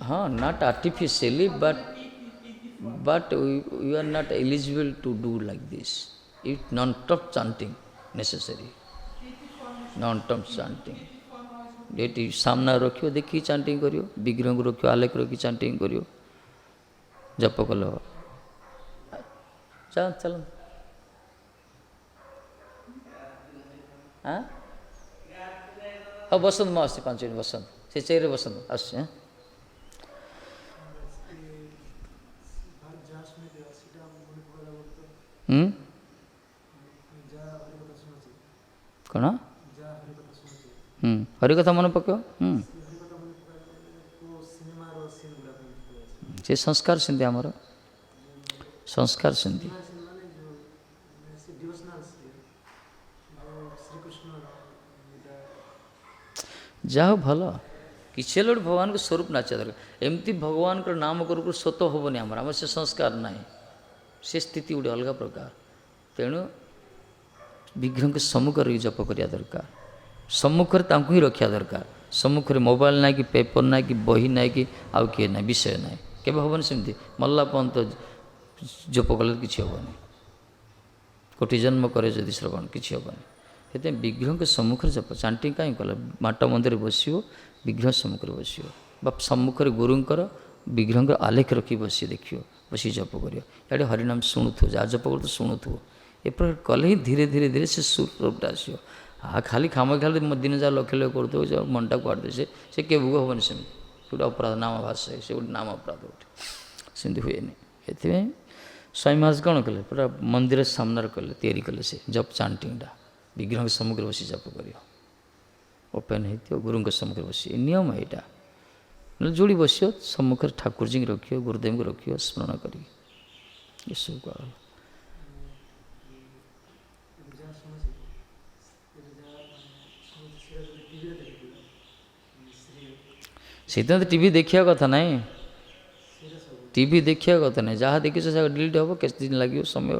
[SPEAKER 1] हाँ, not artificially, but you are not eligible to do like this. It non-stop chanting necessary. Non-stop chanting. ଏଠି ସାମ୍ନା ରଖିବ, ଦେଖିକି ଚାଣ୍ଟିଂ କରିବ, ବିଗ୍ରହକୁ ରଖିବ, ଆଲେଖ ରଖି ଚାଣ୍ଟିଂ କରିବ, ଜପ କଲ। ଚାଲ ହଁ ହଉ ବସନ୍ତୁ, ମୁଁ ଆସୁଛି 5 ମିନିଟ୍ ବସନ୍ତୁ, ସେ ଚେୟାରରେ ବସନ୍ତୁ, ଆସୁଛି। କ'ଣ ହରିକଥା ମନେ ପକାଅ। ସେ ସଂସ୍କାର ସେମିତି, ଆମର ସଂସ୍କାର ସେମିତି। ଯାହା ହଉ ଭଲ, କିଛି ହେଲେ ଗୋଟେ ଭଗବାନଙ୍କ ସ୍ୱରୂପ ନାଚିବା ଦରକାର। ଏମିତି ଭଗବାନଙ୍କର ନାମ କରୁ କରୁ ସ୍ୱତ ହେବନି ଆମର ସେ ସଂସ୍କାର ନାହିଁ, ସେ ସ୍ଥିତି ଗୋଟେ ଅଲଗା ପ୍ରକାର। ତେଣୁ ବିଗ୍ରହଙ୍କ ସମ୍ମୁଖରେ ରହି ଜପ କରିବା ଦରକାର, ସମ୍ମୁଖରେ ତାଙ୍କୁ ହିଁ ରଖିବା ଦରକାର। ସମ୍ମୁଖରେ ମୋବାଇଲ ନାହିଁ କି, ପେପର ନାହିଁ କି, ବହି ନାହିଁ କି, ଆଉ କିଏ ନାହିଁ, ବିଷୟ ନାହିଁ, କେବେ ହେବନି ସେମିତି। ମଲା ପର୍ଯ୍ୟନ୍ତ ଜପ କଲେ କିଛି ହେବନି, କୋଟି ଜନ୍ମ କରେ ଯଦି ଶ୍ରବଣ, କିଛି ହେବନି। ସେଥିପାଇଁ ବିଗ୍ରହଙ୍କ ସମ୍ମୁଖରେ ଜପ। ଚାଣ୍ଟିଂ କାହିଁ କଲେ, ମାଟ ମନ୍ଦିରରେ ବସିବ, ବିଗ୍ରହ ସମ୍ମୁଖରେ ବସିବ, ବା ସମ୍ମୁଖରେ ଗୁରୁଙ୍କର ବିଗ୍ରହଙ୍କ ଆଲେଖ ରଖି ବସି ଦେଖିବ, ବସି ଜପ କରିବ। ଇଆଡ଼େ ହରିନାମ ଶୁଣୁଥିବ, ଯାହା ଜପ କରୁଥିବ ଶୁଣୁଥିବ। ଏପ୍ରକାର କଲେ ହିଁ ଧୀରେ ଧୀରେ ଧୀରେ ସେ ସ୍ୱରୂପଟା ଆସିବ। ଖାଲି ଖାଲି ଦିନ ଯାହା ଲକ୍ଷ ଲକ୍ଷ କରୁଥିବ, ମନଟା କୁଆଡ଼େ ସେ କେବେ ହେବନି ସେମିତି। ଗୋଟେ ଅପରାଧ, ନାମ ଭାଷ, ସେ ଗୋଟେ ନାମ ଅପରାଧ ଗୋଟେ, ସେମିତି ହୁଏନି। ସେଥିପାଇଁ ସ୍ୱାମୀ ମହାରାଜ କ'ଣ କଲେ, ପୁରା ମନ୍ଦିର ସାମ୍ନାରେ କଲେ, ତିଆରି କଲେ ସେ ଜପ ଚାଣ୍ଟିଂଟା। ବିଗ୍ରହଙ୍କ ସମ୍ମୁଖରେ ବସି ଜପ କରିବ, ଓପେନ୍ ହେଇଥିବ, ଗୁରୁଙ୍କ ସମ୍ମୁଖରେ ବସି। ଏ ନିୟମ ଏଇଟା। ନହେଲେ ଯୋଡ଼ି ବସିବ, ସମ୍ମୁଖରେ ଠାକୁରଜୀଙ୍କୁ ରଖିବ, ଗୁରୁଦେବଙ୍କୁ ରଖିବ, ସ୍ମରଣ କରିକି। ଏସବୁ କୁହାଗଲା। ସେଇଥିପାଇଁ ତ ଟିଭି ଦେଖିବା କଥା ନାହିଁ, ଟିଭି ଦେଖିବା କଥା ନାହିଁ। ଯାହା ଦେଖିଛ ସେ ଡିଲିଟ୍ ହେବ, କେତେ ଦିନ ଲାଗିବ ସମୟ,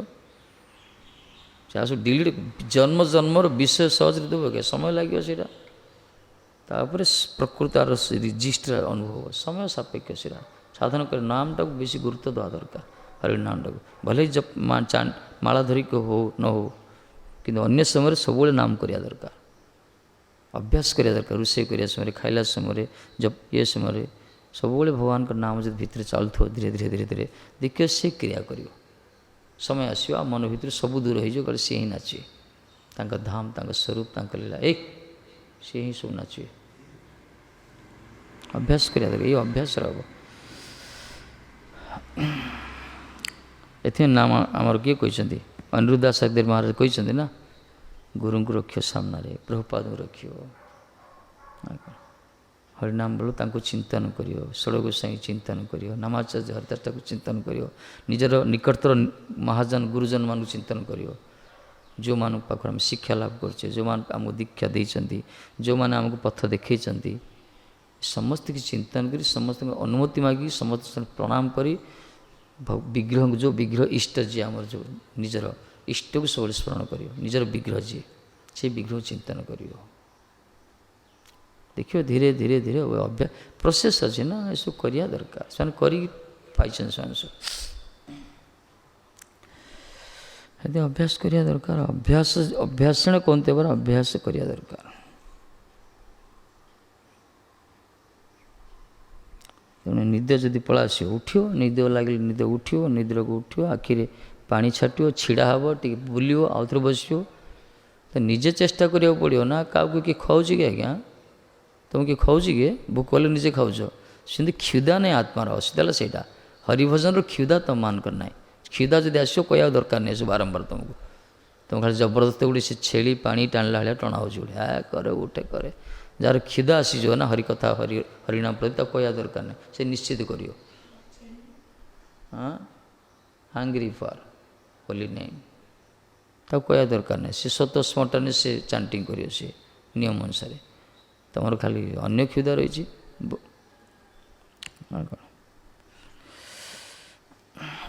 [SPEAKER 1] ଯାହା ସବୁ ଡିଲିଟ୍, ଜନ୍ମ ଜନ୍ମର ବିଷୟ ସହଜରେ ଦେବ କି, ସମୟ ଲାଗିବ ସେଇଟା। ତାପରେ ପ୍ରକୃତାର ରେଜିଷ୍ଟର ଅନୁଭବ, ସମୟ ସାପେକ୍ଷ ସେଇଟା। ସାଧନ କରି ନାମଟାକୁ ବେଶୀ ଗୁରୁତ୍ୱ ଦେବା ଦରକାର, ହରିନାମଟାକୁ। ଭଲେ ମାଳା ଧରିକି ହଉ ନ ହଉ, କିନ୍ତୁ ଅନ୍ୟ ସମୟରେ ସବୁବେଳେ ନାମ କରିବା ଦରକାର, ଅଭ୍ୟାସ କରିବା ଦରକାର। ରୋଷେଇ କରିବା ସମୟରେ, ଖାଇଲା ସମୟରେ, ଇଏ ସମୟରେ ସବୁବେଳେ ଭଗବାନଙ୍କ ନାମ ଯଦି ଭିତରେ ଚାଲୁଥିବ, ଧୀରେ ଧୀରେ ଧୀରେ ଧୀରେ ଦେଖିବ ସେ କ୍ରିୟା କରିବ। ସମୟ ଆସିବ ଆଉ ମନ ଭିତରେ ସବୁ ଦୂର ହେଇଯିବ, କାଳେ ସିଏ ହିଁ ନାଚିବେ, ତାଙ୍କ ଧାମ, ତାଙ୍କ ସ୍ୱରୂପ, ତାଙ୍କ ଲୀଳା, ସିଏ ହିଁ ସବୁ ନାଚିବେ। ଅଭ୍ୟାସ କରିବା ଦରକାର, ଏଇ ଅଭ୍ୟାସରେ ହେବ। ଏଥିପାଇଁ ନାମ ଆମର କିଏ କହିଛନ୍ତି, ଅନିରୁଦ୍ଧ ଦାସ ମହାରାଜ କହିଛନ୍ତି ନା, ଗୁରୁଙ୍କୁ ରଖିବ ସାମ୍ନାରେ, ପ୍ରଭୁପାଦଙ୍କୁ ରଖିବ। ହରିନାମ ବେଳୁ ତାଙ୍କୁ ଚିନ୍ତନ କରିବ, ଷୋଳ ଗୋସାଈଙ୍କୁ ଚିନ୍ତନ କରିବ, ନାମାଚାର୍ଯ୍ୟ ହରିଦାସକୁ ଚିନ୍ତନ କରିବ, ନିଜର ନିକଟତର ମହାଜନ ଗୁରୁଜନମାନଙ୍କୁ ଚିନ୍ତନ କରିବ, ଯେଉଁମାନଙ୍କ ପାଖରୁ ଆମେ ଶିକ୍ଷା ଲାଭ କରୁଛେ, ଯେଉଁମାନେ ଆମକୁ ଦୀକ୍ଷା ଦେଇଛନ୍ତି, ଯେଉଁମାନେ ଆମକୁ ପଥ ଦେଖାଇଛନ୍ତି, ସମସ୍ତଙ୍କୁ ଚିନ୍ତନ କରି, ସମସ୍ତଙ୍କୁ ଅନୁମତି ମାଗି, ସମସ୍ତଙ୍କୁ ପ୍ରଣାମ କରି, ବିଗ୍ରହଙ୍କୁ, ଯେଉଁ ବିଗ୍ରହ ଇଷ୍ଟ ଯିଏ ଆମର, ଯେଉଁ ନିଜର ଇଷ୍ଟକୁ ସବୁବେଳେ ସ୍ମରଣ କରିବ, ନିଜର ବିଗ୍ରହ ଯିଏ, ସେ ବିଗ୍ରହକୁ ଚିନ୍ତନ କରିବ। ଦେଖିବ ଧୀରେ ଧୀରେ ଧୀରେ ଅଭ୍ୟାସ ପ୍ରୋସେସ୍ ଅଛି ନା, ଏସବୁ କରିବା ଦରକାର। ସେମାନେ କରିକି ପାଇଛନ୍ତି ସେମାନେ ସବୁ, ଯଦି ଅଭ୍ୟାସ କରିବା ଦରକାର। ଅଭ୍ୟାସଣ କୁହନ୍ତି ପରା, ଅଭ୍ୟାସ କରିବା ଦରକାର। ତେଣୁ ନିଦ ଯଦି ପଳା ଆସିବ, ଉଠିବ, ନିଦ ଲାଗିଲେ ନିଦ ଉଠିବ, ନିଦ୍ରାକୁ ଉଠିବ, ଆଖିରେ ପାଣି ଛାଟିବ, ଛିଡ଼ା ହେବ, ଟିକେ ବୁଲିବ, ଆଉଥରେ ବସିବ। ତ ନିଜେ ଚେଷ୍ଟା କରିବାକୁ ପଡ଼ିବ ନା, କାହାକୁ କିଏ ଖାଉଛି କି ଆଜ୍ଞା, ତୁମକୁ କିଏ ଖାଉଛି କି, ଭୋକ କଲେ ନିଜେ ଖାଉଛ। ସେମିତି କ୍ଷୁଧା ନାହିଁ ଆତ୍ମାର, ଅସୁବିଧା ହେଲା ସେଇଟା। ହରିଭଜନର କ୍ଷୁଧା ତୁମମାନଙ୍କର ନାହିଁ। କ୍ଷୁଧା ଯଦି ଆସିବ କହିବାକୁ ଦରକାର ନାହିଁ, ସବୁ ବାରମ୍ବାର ତୁମକୁ ଖାଲି ଜବରଦସ୍ତ ଗୋଟେ ସେ ଛେଳି ପାଣି ଟାଣିଲା ଭଳିଆ ଟଣା ହେଉଛି, ଗୋଟେ କରେ ଗୋଟେ କରେ। ଯାହାର କ୍ଷୁଧା ଆସିଯିବ ନା ହରିକଥା, ହରିନାମ ପ୍ରତି, ତାକୁ କହିବା ଦରକାର ନାହିଁ, ସେ ନିଶ୍ଚିତ କରିବ। ହାଙ୍ଗରି ଫର୍ ହୋଲି ନେମ୍, ତାକୁ କହିବା ଦରକାର ନାହିଁ, ସେ ସ୍ୱତଃସ୍ଫଟରେ ସେ ଚାଣ୍ଟିଂ କରିବ, ସେ ନିୟମ ଅନୁସାରେ। ତୁମର ଖାଲି ଅନ୍ୟ କ୍ଷୁଧା ରହିଛି,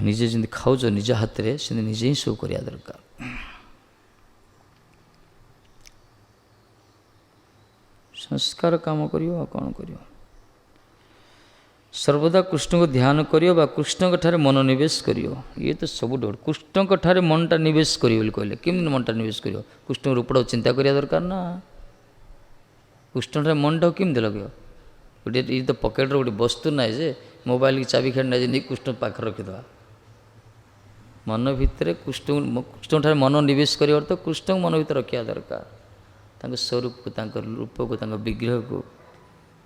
[SPEAKER 1] ନିଜେ ଯେମିତି ଖାଉଛ ନିଜ ହାତରେ, ସେମିତି ନିଜେ ହିଁ ସବୁ କରିବା ଦରକାର। ସଂସ୍କାର କାମ କରିବ, ଆଉ କ'ଣ କରିବ? ସର୍ବଦା କୃଷ୍ଣଙ୍କୁ ଧ୍ୟାନ କରିବ ବା କୃଷ୍ଣଙ୍କ ଠାରେ ମନୋନିବେଶ କରିବ। ଇଏ ତ ସବୁଠୁ କୃଷ୍ଣଙ୍କ ଠାରେ ମନଟା ନିବେଶ କରିବ ବୋଲି କହିଲେ, କେମିତି ମନଟା ନିବେଶ କରିବ? କୃଷ୍ଣଙ୍କ ରୂପଟାକୁ ଚିନ୍ତା କରିବା ଦରକାର ନା। କୃଷ୍ଣଠାରେ ମନଟାକୁ କେମିତି ଲଗେଇବ? ଗୋଟେ ଇଏ ତ ପକେଟରେ ଗୋଟେ ବସ୍ତୁ ନାହିଁ ଯେ, ମୋବାଇଲ କି ଚାବି ଖେଳି ନାହିଁ ଯେ ନେଇ କୃଷ୍ଣ ପାଖରେ ରଖିଦେବା। ମନ ଭିତରେ କୃଷ୍ଣଠାରେ ମନ ନିବେଶ କରିବା ଅର୍ଥ କୃଷ୍ଣଙ୍କୁ ମନ ଭିତରେ ରଖିବା ଦରକାର। ତାଙ୍କ ସ୍ୱରୂପକୁ, ତାଙ୍କ ରୂପକୁ, ତାଙ୍କ ବିଗ୍ରହକୁ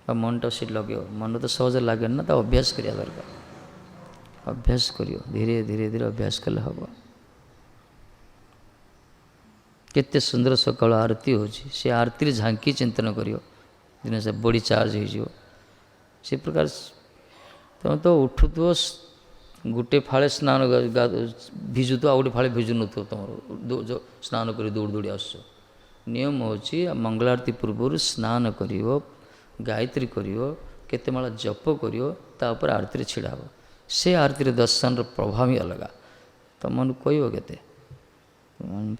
[SPEAKER 1] ବା ମନଟା ସେଠି ଲଗେଇବ। ମନ ତ ସହଜରେ ଲାଗେନି ନା, ତା ଅଭ୍ୟାସ କରିବା ଦରକାର। ଅଭ୍ୟାସ କରିବ, ଧୀରେ ଧୀରେ ଧୀରେ ଅଭ୍ୟାସ କଲେ ହେବ। କେତେ ସୁନ୍ଦର ସକାଳ ଆରତି ହେଉଛି, ସେ ଆରତିରେ ଝାଙ୍କି ଚିନ୍ତନ କରିବ, ଦିନ ସେ ବଡ଼ି ଚାର୍ଜ ହେଇଯିବ। ସେ ପ୍ରକାର ତୁମେ ତ ଉଠୁଥିବ, ଗୋଟେ ଫାଳେ ସ୍ନାନ ଭିଜୁଥିବ, ଆଉ ଗୋଟେ ଫାଳେ ଭିଜୁନଥିବ, ତୁମର ସ୍ନାନ କରି ଦୌଡ଼ି ଦୌଡ଼ି ଆସୁଛ। ନିୟମ ହେଉଛି ମଙ୍ଗଳାରତି ପୂର୍ବରୁ ସ୍ନାନ କରିବ, ଗାୟତ୍ରୀ କରିବ, କେତେ ମାଳ ଜପ କରିବ, ତାପରେ ଆରତିରେ ଛିଡ଼ା ହେବ। ସେ ଆରତିରେ ଦର୍ଶନର ପ୍ରଭାବ ହିଁ ଅଲଗା। ତୁମମାନଙ୍କୁ କହିବ କେତେ,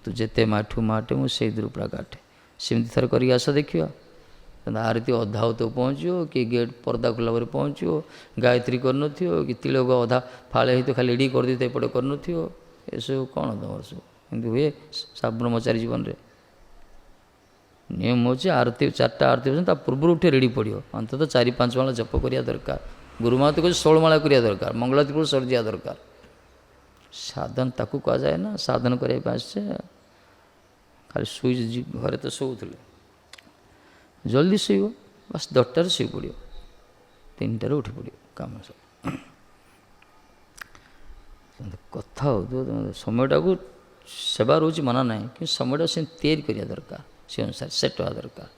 [SPEAKER 1] ତୁ ଯେତେ ମାଠୁ ମାଠେ ମୁଁ ସେଇ ଦୂର ପୁରା କାଠେ। ସେମିତି ଥରେ କରିକି ଆସ ଦେଖିବା। କିନ୍ତୁ ଆରତି ଅଧା ତ ପହଞ୍ଚିବ, କି ଗେଟ୍ ପର୍ଦା ଖୋଲା ପରେ ପହଞ୍ଚିବ, ଗାୟତ୍ରୀ କରିନଥିବ, କି ତିଳକ ଅଧା ଫାଳେ ହେଇଥିବ, ଖାଲି ଏଡ଼ିକି କରିଦେଇଥିବ, ଏପଟେ କରିନଥିବ। ଏସବୁ କ'ଣ ତୁମର ସବୁ ଏମିତି ହୁଏ ଶ୍ରାବଣଚାରୀ ଜୀବନରେ? ନିୟମ ହେଉଛି ଆରତି 4ଟା ଆରତି ହେଉଛନ୍ତି, ତା ପୂର୍ବରୁ ଉଠି ରେଡ଼ି ପଡ଼ିବ। ଅନ୍ତତଃ 4-5 ମାଳ ଜପ କରିବା ଦରକାର। ଗୁରୁମା ତ କହୁଛି 16 ମାଳ କରିବା ଦରକାର, ମଙ୍ଗଳାରତି ପୂର୍ବରୁ ସରିଯିବା ଦରକାର। ସାଧନ ତାକୁ କୁହାଯାଏ ନା, ସାଧନ କରିବା ପାଇଁ ଆସିଛେ। ଖାଲି ଘରେ ତ ଶୋଉଥିଲେ, ଜଲ୍ଦି ଶୋଇବ, ବାସ୍ 10ଟାରେ ଶୋଇ ପଡ଼ିବ, 3ଟାରେ ଉଠି ପଡ଼ିବ, କାମ ସବୁ। କଥା ହେଉଥିବ, ସମୟଟାକୁ ସେବା ରହୁଛି ମନା ନାହିଁ, କିନ୍ତୁ ସମୟଟାକୁ ସେମିତି ତିଆରି କରିବା ଦରକାର, ସେ ଅନୁସାରେ ସେଟ୍ ହେବା ଦରକାର।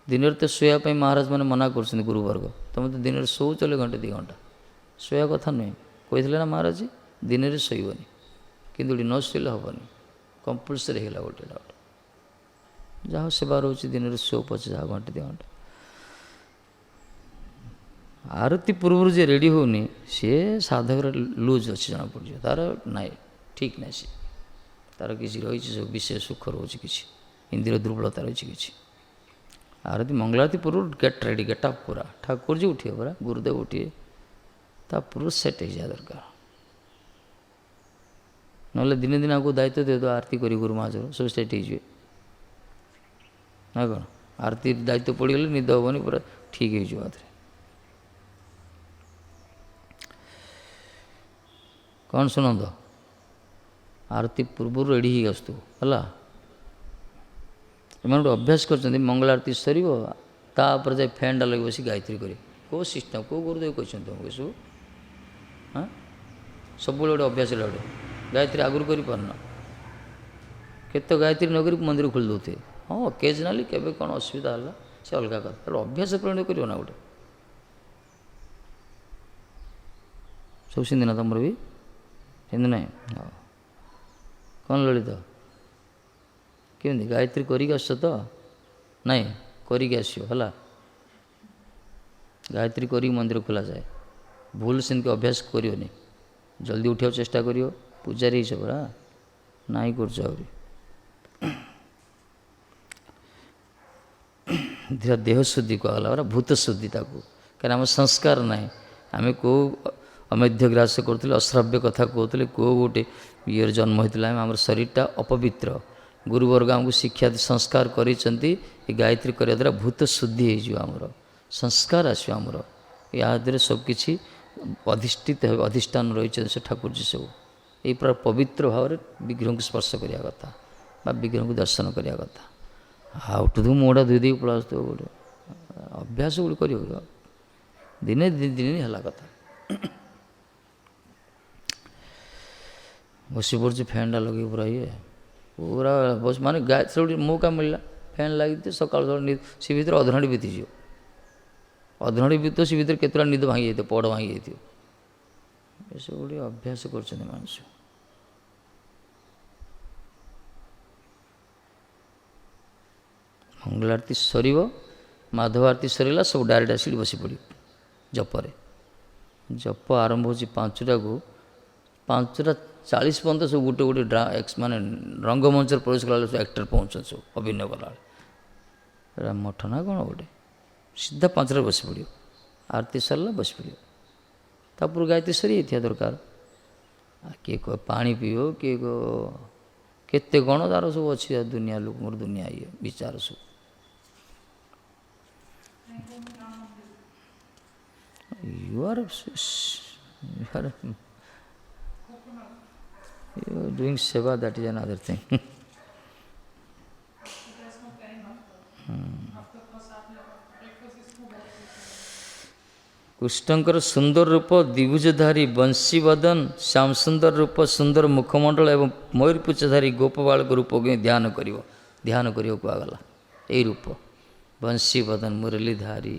[SPEAKER 1] ଦିନରେ ତ ଶୋଇବା ପାଇଁ ମହାରାଜ ମାନେ ମନା କରୁଛନ୍ତି, ଗୁରୁବର୍ଗ। ତୁମେ ତ ଦିନରେ ଶୋଉଛ 1-2 ଘଣ୍ଟା, ଶୋଇବା କଥା ନୁହେଁ। କହିଥିଲେ ନା ମହାରାଜ, ଦିନରେ ଶୋଇବନି, କିନ୍ତୁ ନ ଶୋଇଲେ ହେବନି, କମ୍ପଲସରି ହେଇଗଲା ଗୋଟେ। ଯାହା ସେବା ରହୁଛି ଦିନରେ ଶୋ ପଛେ, ଯାହା 1-2 ଘଣ୍ଟା। आरती पूर्व जे रेडी होनी सी साधक लुज अच्छी जना पड़ तार नाई ठीक ना सी तार किसी रही सब विशेष सुख रोचे किसी इंद्रिय दुर्बलता रही किसी आरती मंगलारती पूर्व गेट रेडी गेटअप पूरा ठाकुर जी उठिए पूरा गुरुदेव उठिए ता पूर्व सेट हो जाए दरकार ना दिने दिन आपको दायित्व दे दो आरती करी गुरु महाजर सब सेट हो ना कौन आरती दायित्व पड़गले निद हेनी पूरा ठीक हो कौन सुन तो आरती पूर्व रेडी ही आसतु है एम गोटे अभ्यास कर मंगल आरती सर तापर जाए फैन डाल बस गायत्री करे कौ सिस्टम कौ गुरुदेव कहते तुमको सब हाँ सब गोटे अभ्यास गोटे गायत्री आगुरी करना केत गायत्री नगरी मंदिर खोली दौथे हाँ ओकेजनाली केवे कौन असुविधा है से अलग कथा अभ्यास परिणत कर ना गोटे सब सिंधी ना तुम भी सिंधी ना हाँ कौन ललित केमी गायत्री करिक आस तो नाई करिक आसो है गायत्री करी मंदिर खोला जाए भूल सेमती अभ्यास करियोनी जल्दी उठा चेष्टा करियो पूजारी सब परा नाई कर धीरे देह शुद्धि कहला परा भूत शुद्धि ताकू कहीं आम संस्कार ना आम कौ अमेध्य ग्रास करुले अश्राव्य कथा कहते कौ गोटे ये जन्म होता आम शरीरटा अपवित्र गुरुवर्ग आमको शिक्षा संस्कार कर गायत्री करने द्वारा भूत शुद्धि होमर संस्कार आसो आमर या सबकि अधिष्ठित अधिष्ठान रही से ठाकुर जी सब यही पूरा पवित्र भाव विग्रह को स्पर्श करने कथा विग्रह को दर्शन करने कथा उठू मुड़ा धोई दे पड़ा गोटे अभ्यास गोटे कर दिने दिन है कथा बस पड़े फैन टा लगे पूरा ये पूरा बस माने गायत्री मौका मिलला फैन लगी सकाल सी भर अधघंटे बीतीज अधघंटे बीत सी भर केतटा निद भांगी जाए पड़ भांगी जाए ये सब गोटे अभ्यास कर मानस मंगल आरती सर माधव आरती सरला सब डायरेक्ट आसिक बस पड़ जपरे जप आरंभ हो 5टा को 5टा 40 पर्यंत सब गोटे गोटे माने रंगमंच प्रवेश कला एक्टर पहुँचन सब अभिनय कला मठ ना कौन गोटे सीधा 5टा बस पड़ आरती सरला बस पड़ तापर गायत्री सरी जाइए दरकार किए कह पानी पीओ किए केते कौन तार सब अच्छी दुनिया लोक दुनिया ये विचार सब you are doing seva, that is another thing. कृष्णंकर सुंदर रूप द्विभुजधारी बंशी वदन श्याम सुंदर रूप सुंदर मुखमंडल एवं मयूरपुच्छधारी गोप बालक रूप को ध्यान करियो कहगला यही रूप बंशी वदन मुरलीधारी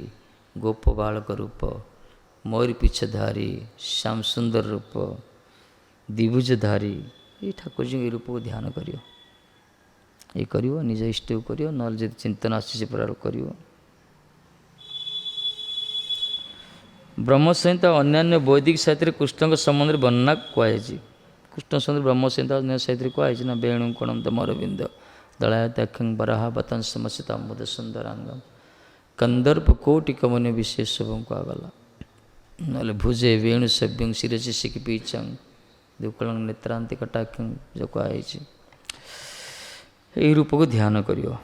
[SPEAKER 1] गोप बालक रूप मयूरपुच्छधारी श्याम सुंदर रूप द्विभुजधारी ये ठाकुर जी रूप को ध्यान करियो ये करियो निज इष्ट को करियो न जब चिंतन आसी प्रकार करियो। ब्रह्म संहिता अन्य वैदिक साहित्य कृष्ण संबंध में वर्णना कहुई कृष्ण संबंध ब्रह्म संहिता अन्य साहित्य कहुई ना वेणु कणम दमरविंद दलायताख्यं बराह बतन समसिता मुद सुंदरांगम कंदर्प कोटि कमन विशेष कहगला ना भुजे वेणु सभ्यं शिरसि शिखपीचंग दुकलंग नेत्रांति कटाख्यं जो कहुई यही रूप को ध्यान करियो।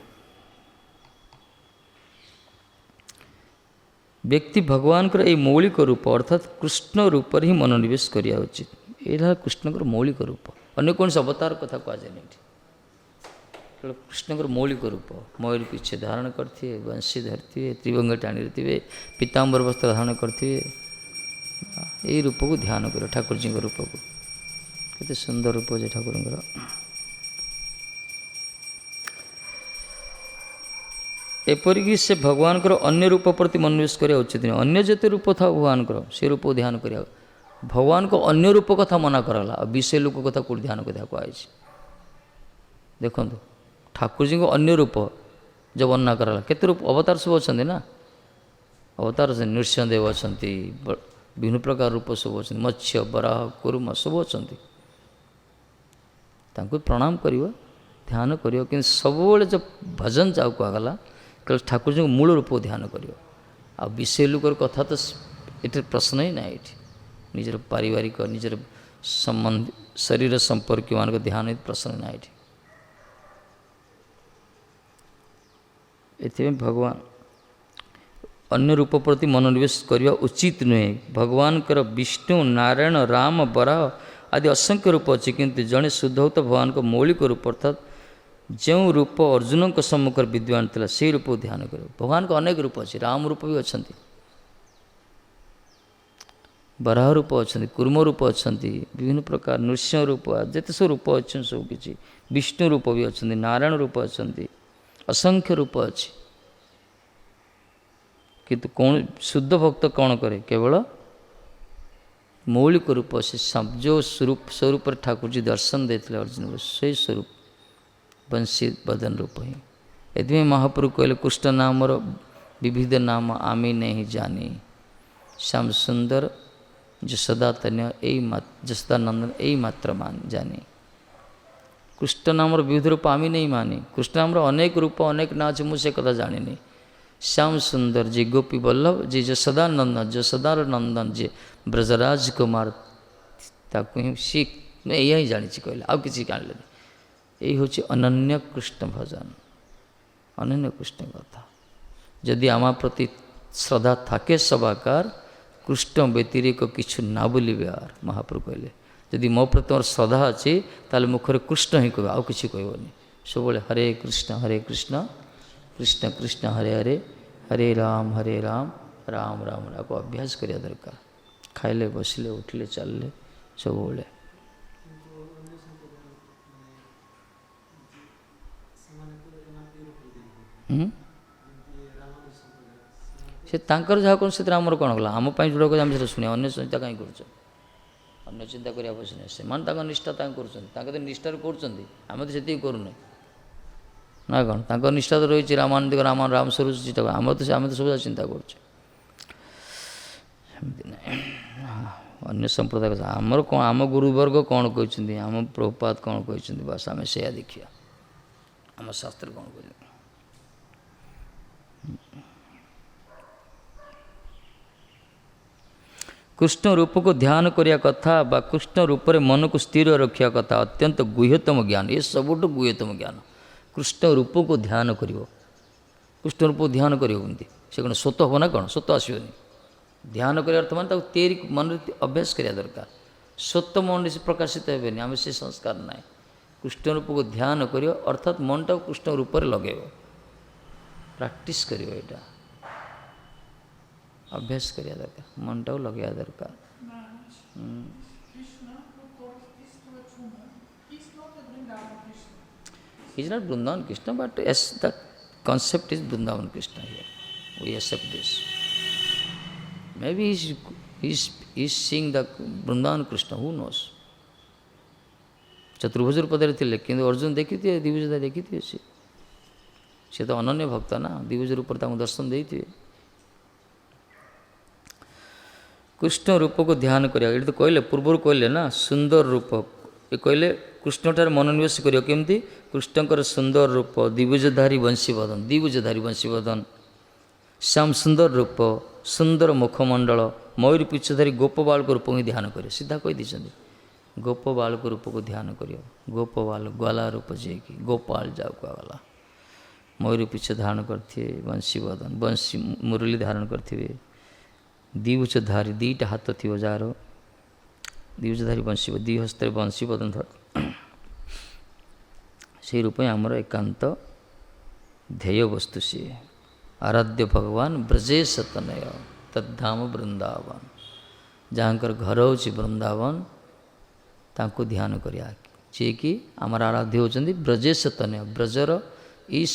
[SPEAKER 1] व्यक्ति भगवान को मौलिक रूप अर्थात कृष्ण रूप ही मनोनिवेश करिया उचित यहाँ कृष्ण मौलिक रूप अन्य कौन से अवतार कथा कहुए कृष्ण मौलिक रूप मयूर पीछे धारण करते बंशी धरती त्रिभंग टाणी थे पीताम्बर वस्त्र धारण करते यही रूप को ध्यान करो ठाकुर जी रूप को केते सुंदर रूप है ठाकुर एपरिक से भगवान को अन्य रूप प्रति मनोनिवेश करिया उचित नहीं अन्य जिते रूप था भगवान को से रूप ध्यान करिया भगवान को अन्य रूप कथा मना कराला विषय लोक कथा कौट ध्यान करिया कहुई देखो ठाकुर जी को अन्य रूप जब वर्णना कराला केते रूप अवतार सब अच्छा ना अवतार अछन्ति नृसिंहदेव अछन्ति विभिन्न प्रकार रूप सब अछन्ति मत्स्य बराह कुरुम सब अछन्ति तांको प्रणाम करियो ध्यान करियो कि सबुबले जब भजन जाऊ कहला केवल ठाकुर जी मूल रूप ध्यान करियो आ विषय लोकर कथा तो ये प्रश्न ही ना ये निजर पारिवारिक निजर संबंध शरीर संपर्क मान ध्यान प्रश्न ना ये भगवान अन्य रूप प्रति मनोनिवेश करने उचित नुहे भगवान कर विष्णु नारायण राम बराह आदि असंख्य रूप अच्छी किंतु जड़े शुद्ध हो तो भगवान को मौलिक रूप अर्थात जो रूप अर्जुन को सम्मुख विद्वान था से रूप ध्यान कर भगवान को अनेक रूप अच्छी राम रूप भी अच्छा बराह रूप अच्छा कूर्म रूप अच्छा विभिन्न प्रकार नृसिंह रूप जिते सब रूप अच्छे सब किसी विष्णु रूप भी अच्छा नारायण रूप अच्छा असंख्य रूप अच्छी किंतु कौन शुद्ध भक्त कौन करे केवल मौलिक रूप से जो स्वरूप ठाकुर जी दर्शन देते अर्जुन को से स्वरूप बंशी बदन रूप ही यदि महाप्रभु कहले कृष्ण नाम विविध नाम आमी नहीं जानी श्याम सुंदर जसोदा तन्य जसोदानंदन यही मात्र मान जानी कृष्ण नाम विविध रूप आमी नहीं मानी कृष्ण नाम अनेक रूप अनेक ना अच्छे मुझे कथा जानी श्याम सुंदर जी गोपी वल्लभ जी जसोदानंदन जसोदार नंदन जी ब्रजराज कुमार ताकू ही सी मैं यही जानी कहले आउ किसी जान यही हूँ अनन्य कृष्ण भजन अनन्य कृष्ण कथा जदि आम प्रति श्रद्धा थाके सबाकार कृष्ण व्यतिरिक किछु ना बोलिबे आर महाप्रभु कहले जदि मो प्रति मोर श्रद्धा अच्छी ताले मुखरे कृष्ण ही कह आउ किसी कहबनी सब हरे कृष्ण कृष्ण कृष्ण हरे हरे हरे राम राम राम को अभ्यास करिया दरकार खाइले बसिले उठिले चलले सब से तांकर जहाँ कौन से आमर कौन गला आम जोड़ा करें आम से शुणे अन्य चिंता कहीं कर अन्य चिंता करने आवश्यक नहीं से निष्ठा कर निष्ठार करें तो से करूना ना कौन तक निष्ठा तो रही रामानंद राम राम स्वरूप चिंता आम तो सब चिंता कर अन्य संप्रदाय कथा आमर कौन आम गुरुवर्ग कौन कहते आम प्रभुपाद कौन कहते बस आम से देखिए आम शास्त्र कौन कह कृष्ण रूप को ध्यान करिया कथा बा कृष्ण रूप में मन को स्थिर रखिया कथा अत्यंत गुह्यतम ज्ञान ये सबुठ गुह्यतम ज्ञान कृष्ण रूप को ध्यान करियो कृष्ण रूप को ध्यान करियो से कौन स्वत हो ना कौन स्वत आसोनी ध्यान कर अर्थ मान तेरी मन अभ्यास करिया दरकार स्वत मन से प्रकाशित हेनी आम से संस्कार ना कृष्ण रूप को ध्यान करियो अर्थात मन टा कृष्ण रूप में लगे प्रैक्टिस करियो एटा अभ्यास करिया दरकार मन टा लगे दरकार He's not Vrindavan Krishna, but yes, the concept is Vrindavan Krishna here. We accept this. Maybe he's seeing the Vrindavan Krishna, who knows? चतुर्भुज रूप थे किंतु अर्जुन देखी थी दिव्यजता देखी थी सी तो अनन्य भक्त ना दिव्यज रूप दर्शन देते कृष्ण रूप को ध्यान करिया ये तो कहले पूर्व कहले ना सुंदर रूप ये कहले कृष्ण ठार मनोनिवेश करियो केमती कृष्णकर सुंदर रूप दिव्यजधारी वंशीवदन श्याम सुंदर रूप सुंदर मुखमंडल मयूर पिछधारी गोपबाल रूप ही ध्यान करियो सीधा कही दीजिए गोपबाल रूप को ध्यान करियो गोपबाल ग्वाला रूप जे कि गोपाल जाओ गला मयूर पिछ धारण करते वंशीवदन वंशी मुरली धारण करते द्विभुजधारी दीटा हाथ थी जार द्विभुजधारी वंशी द्वि हस्त वंशीवदन से रूप आमर एकांत ध्येय वस्तु सी आराध्य भगवान ब्रजेश तनय तद्धाम वृंदावन जहाँकर घर हो वृंदावन तांको ध्यान करिया जे कि आमर आराध्य होचंदी ब्रजेश तनय ब्रजर ईश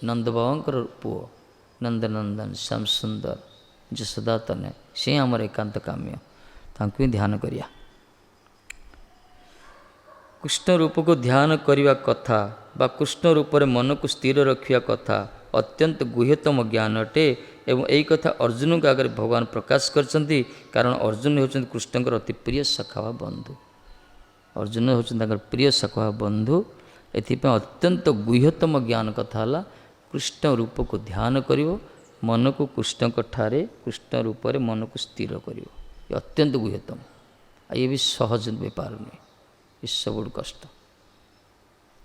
[SPEAKER 1] नंद बाबांकर पुओ नंदनंदन श्याम सुंदर जसोदा तनय से आमर एकांत काम्य तांको ही ध्यान करिया कृष्ण रूप को ध्यान करने कथा बा कृष्ण रूप में मन को स्थिर रखा कथा अत्यंत गुह्यतम ज्ञान अटे एवं यही कथा अर्जुन को आगे भगवान प्रकाश करछंती कारण अर्जुन होउछंती कृष्णकर अति प्रिय सखा बंधु। अर्जुन होउछंती ताकर प्रिय सखा बंधु। एथिपे अत्यंत गुह्यतम ज्ञान कथा है कृष्ण रूप को ध्यान करिवो, मन को कृष्ण ठारे कृष्ण रूप में मन को स्थिर करिवो। ये अत्यंत गुह्यतम। ये भी सहज बेपार नुहे, ये सब कष्ट।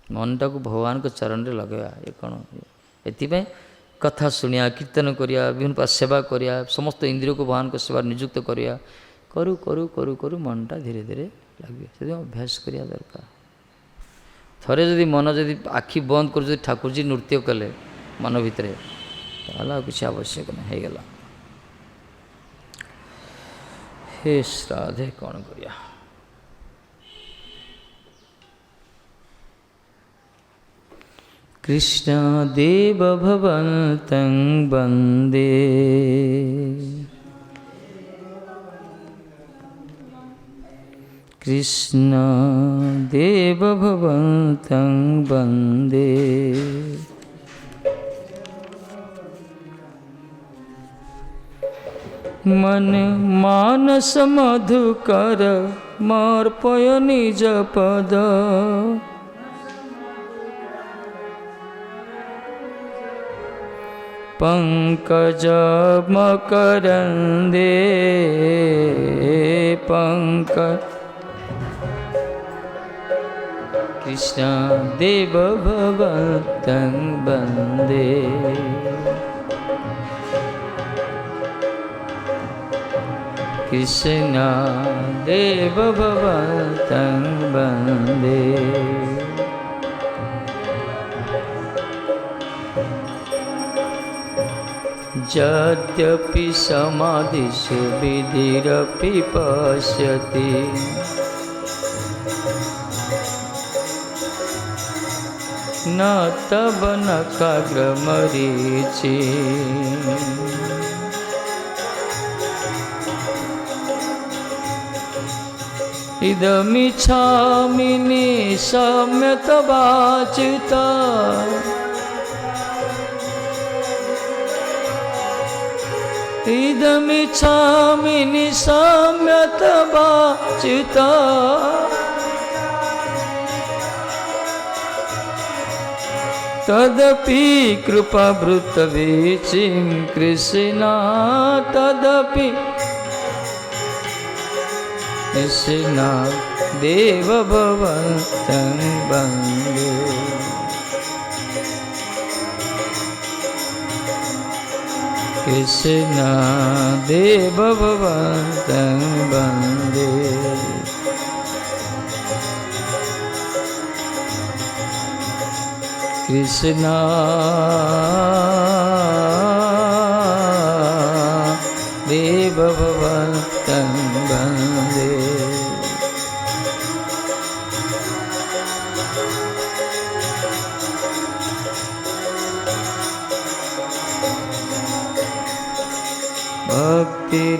[SPEAKER 1] मनटा को भगवान को चरण में लगेगा। ये कौन एथिपे कथा शुणिया, कीर्तन करिया, विभिन्न प्रकार सेवा करिया, समस्त इंद्रिय को भगवान को सेवा नियुक्त करिया, करू करू करू करू मनटा धीरे धीरे लगे। से अभ्यास करिया दरकार। थरे जदि मन जदि आखि बंद कर ठाकुर जी नृत्य कले मन भितर ताला किसी आवश्यक नहीं गला। हे श्राद्धे कौन करिया। कृष्ण देव भवन्तं वन्दे, कृष्ण देव भवन्तं वन्दे, मन मानस मधुकर मर्पय निज पद, पंकज मकरंदे पंकज। कृष्ण देव भवन्तं वन्दे, कृष्ण देव भवन्तं वन्दे, यद्यपि समाधिषु विधिरपि पश्यति, न तब नखाग्रमरीचि, इदमिच्छामि निशम्य तवाच्युता, इदमिच्छामि निशम्य तवाच्युता, तदपि कृपावृत्तवीचिं कृष्ण, तदपि कृष्ण देव भवन्तं वन्दे, कृष्ण देव भवन्तं वन्दे, कृष्ण देव भवन्तं वन्दे,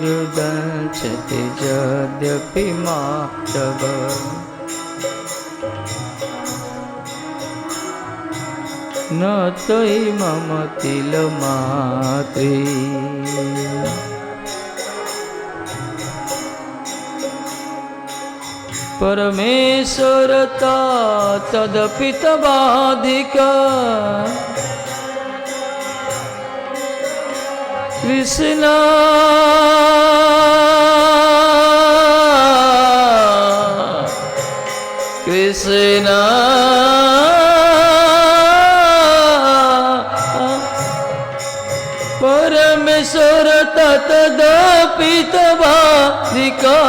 [SPEAKER 1] भक्तिरुदंशति यद्यपि माधव, न त्वयि मम तिलमात्री, परमेश्वरता तदपि तवाधिका, कृष्ण कृष्ण परमेश्वर तदपि तवाधिका,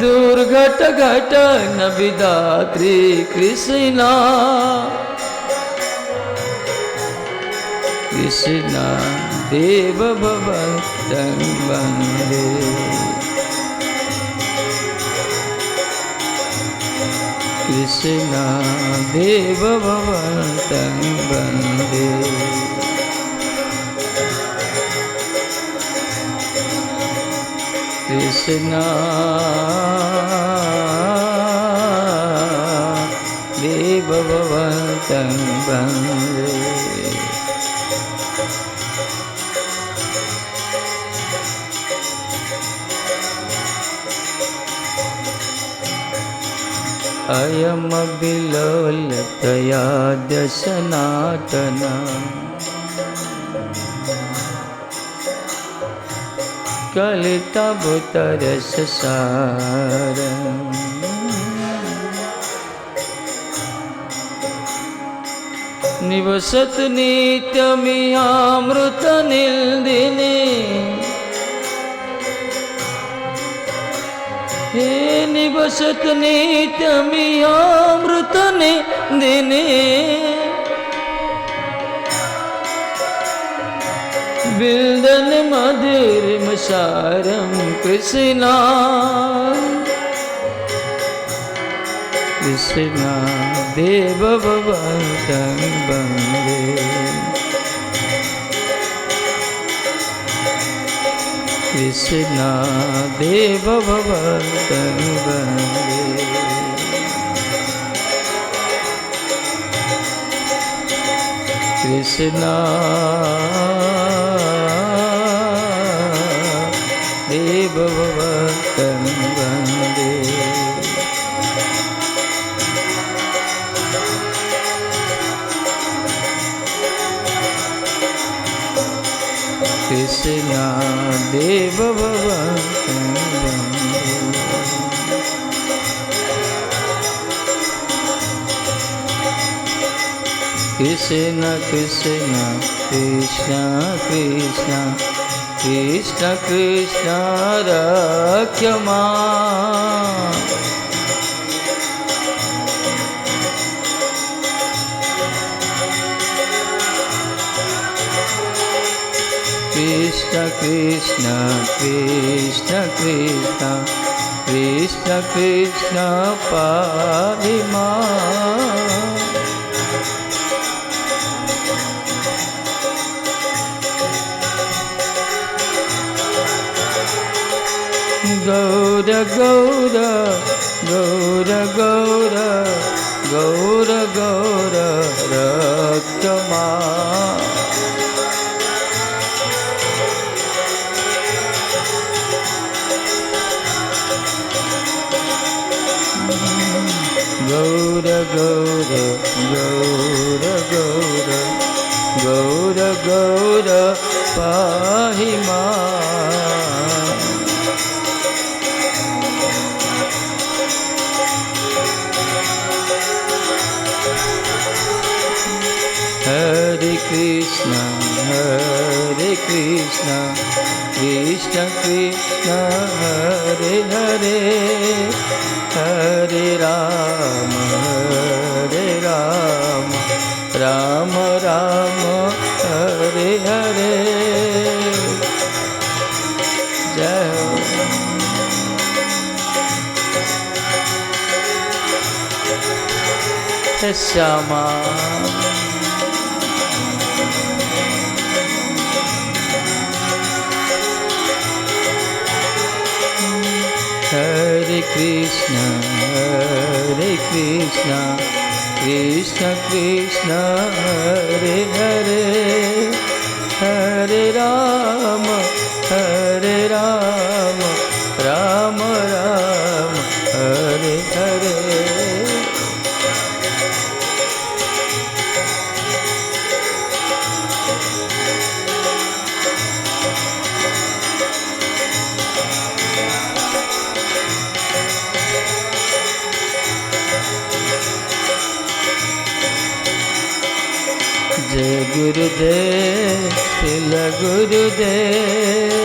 [SPEAKER 1] दुर्घट घटन विधात्री कृष्ण, कृष्ण देव भवन्तं वन्दे, कृष्ण देव भवन्तं वन्दे, कृष्ण देव भवन्तं वन्दे, अयमभिलोलतयाद्य सनातना कलितभूतरससारम् निवसत नित्यमिहामृतनिलदिने हे निवसत नित्यमिहामृतनिलदिने बिल्दन मधुरमसारं कृष्णा कृष्णा देव भवन्तं वन्दे कृष्णा देव भवन्तं वन्दे कृष्णा देव भवन्तं वन्दे कृष्णा देव भवन्तं वन्दे कृष्ण कृष्ण कृष्ण कृष्ण कृष्ण कृष्ण रक्षमा कृष्ण कृष्ण कृष्ण कृष्ण कृष्ण कृष्ण पाहि मां गौर गौर गौर गौर गौर गौर रक्षमा गौर गौर गौर गौर गौर गौर पाहि मां हरे कृष्ण कृष्ण कृष्ण हरे हरे हरे राम राम राम हरे हरे जय हो श्यामा हरे कृष्ण कृष्ण कृष्ण हरे हरे हरे राम राम राम हरे हरे जय गुरुदेव तिल गुरुदेव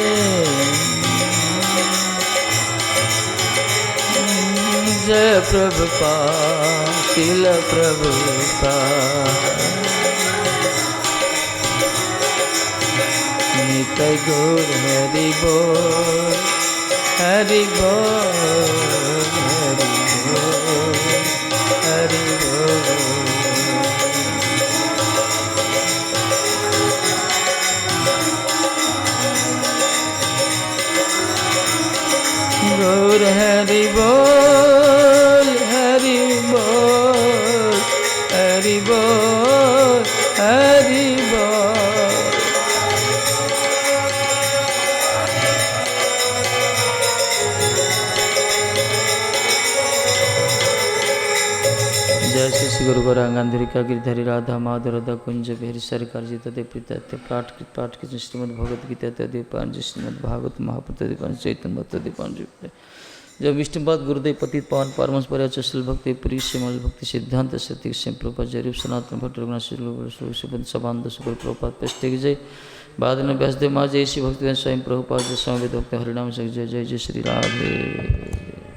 [SPEAKER 1] जय प्रभुपाद तिल प्रभुपाद नित्य गौर हरि बोल हरि बोल हरि बोल हरि बोल गौर हरि बोल हरि बोल हरि बोल हरि बोल श्री गुरु गौरा गांधीरिका गिरधरी राधा माधव राधा कुंज बिहारी सरकार जी तदे प्रीता पाठ कृष्ण श्रीमद् भगवद गीता तदीपान जी श्रीमद् भागवत महाप्रदीपान चैतन्य भक्तदीपान जी जब विष्णुपाद गुरुदेव पतित पावन परमहंस परिव्राजक भक्ति पुरी श्रीमल भक्ति सिद्धांत सत्य श्याम प्रभुपाद जरूप सनातन भट्ट रघुनाथ सुबंध सभानंद सुपर प्रभुपाद पेस्टे की जय बाद में व्यासदेव माँ जय श्री भक्ति स्वयं प्रभुपाद स्वामी भक्त हरिनाम जय जय जय श्री राधे।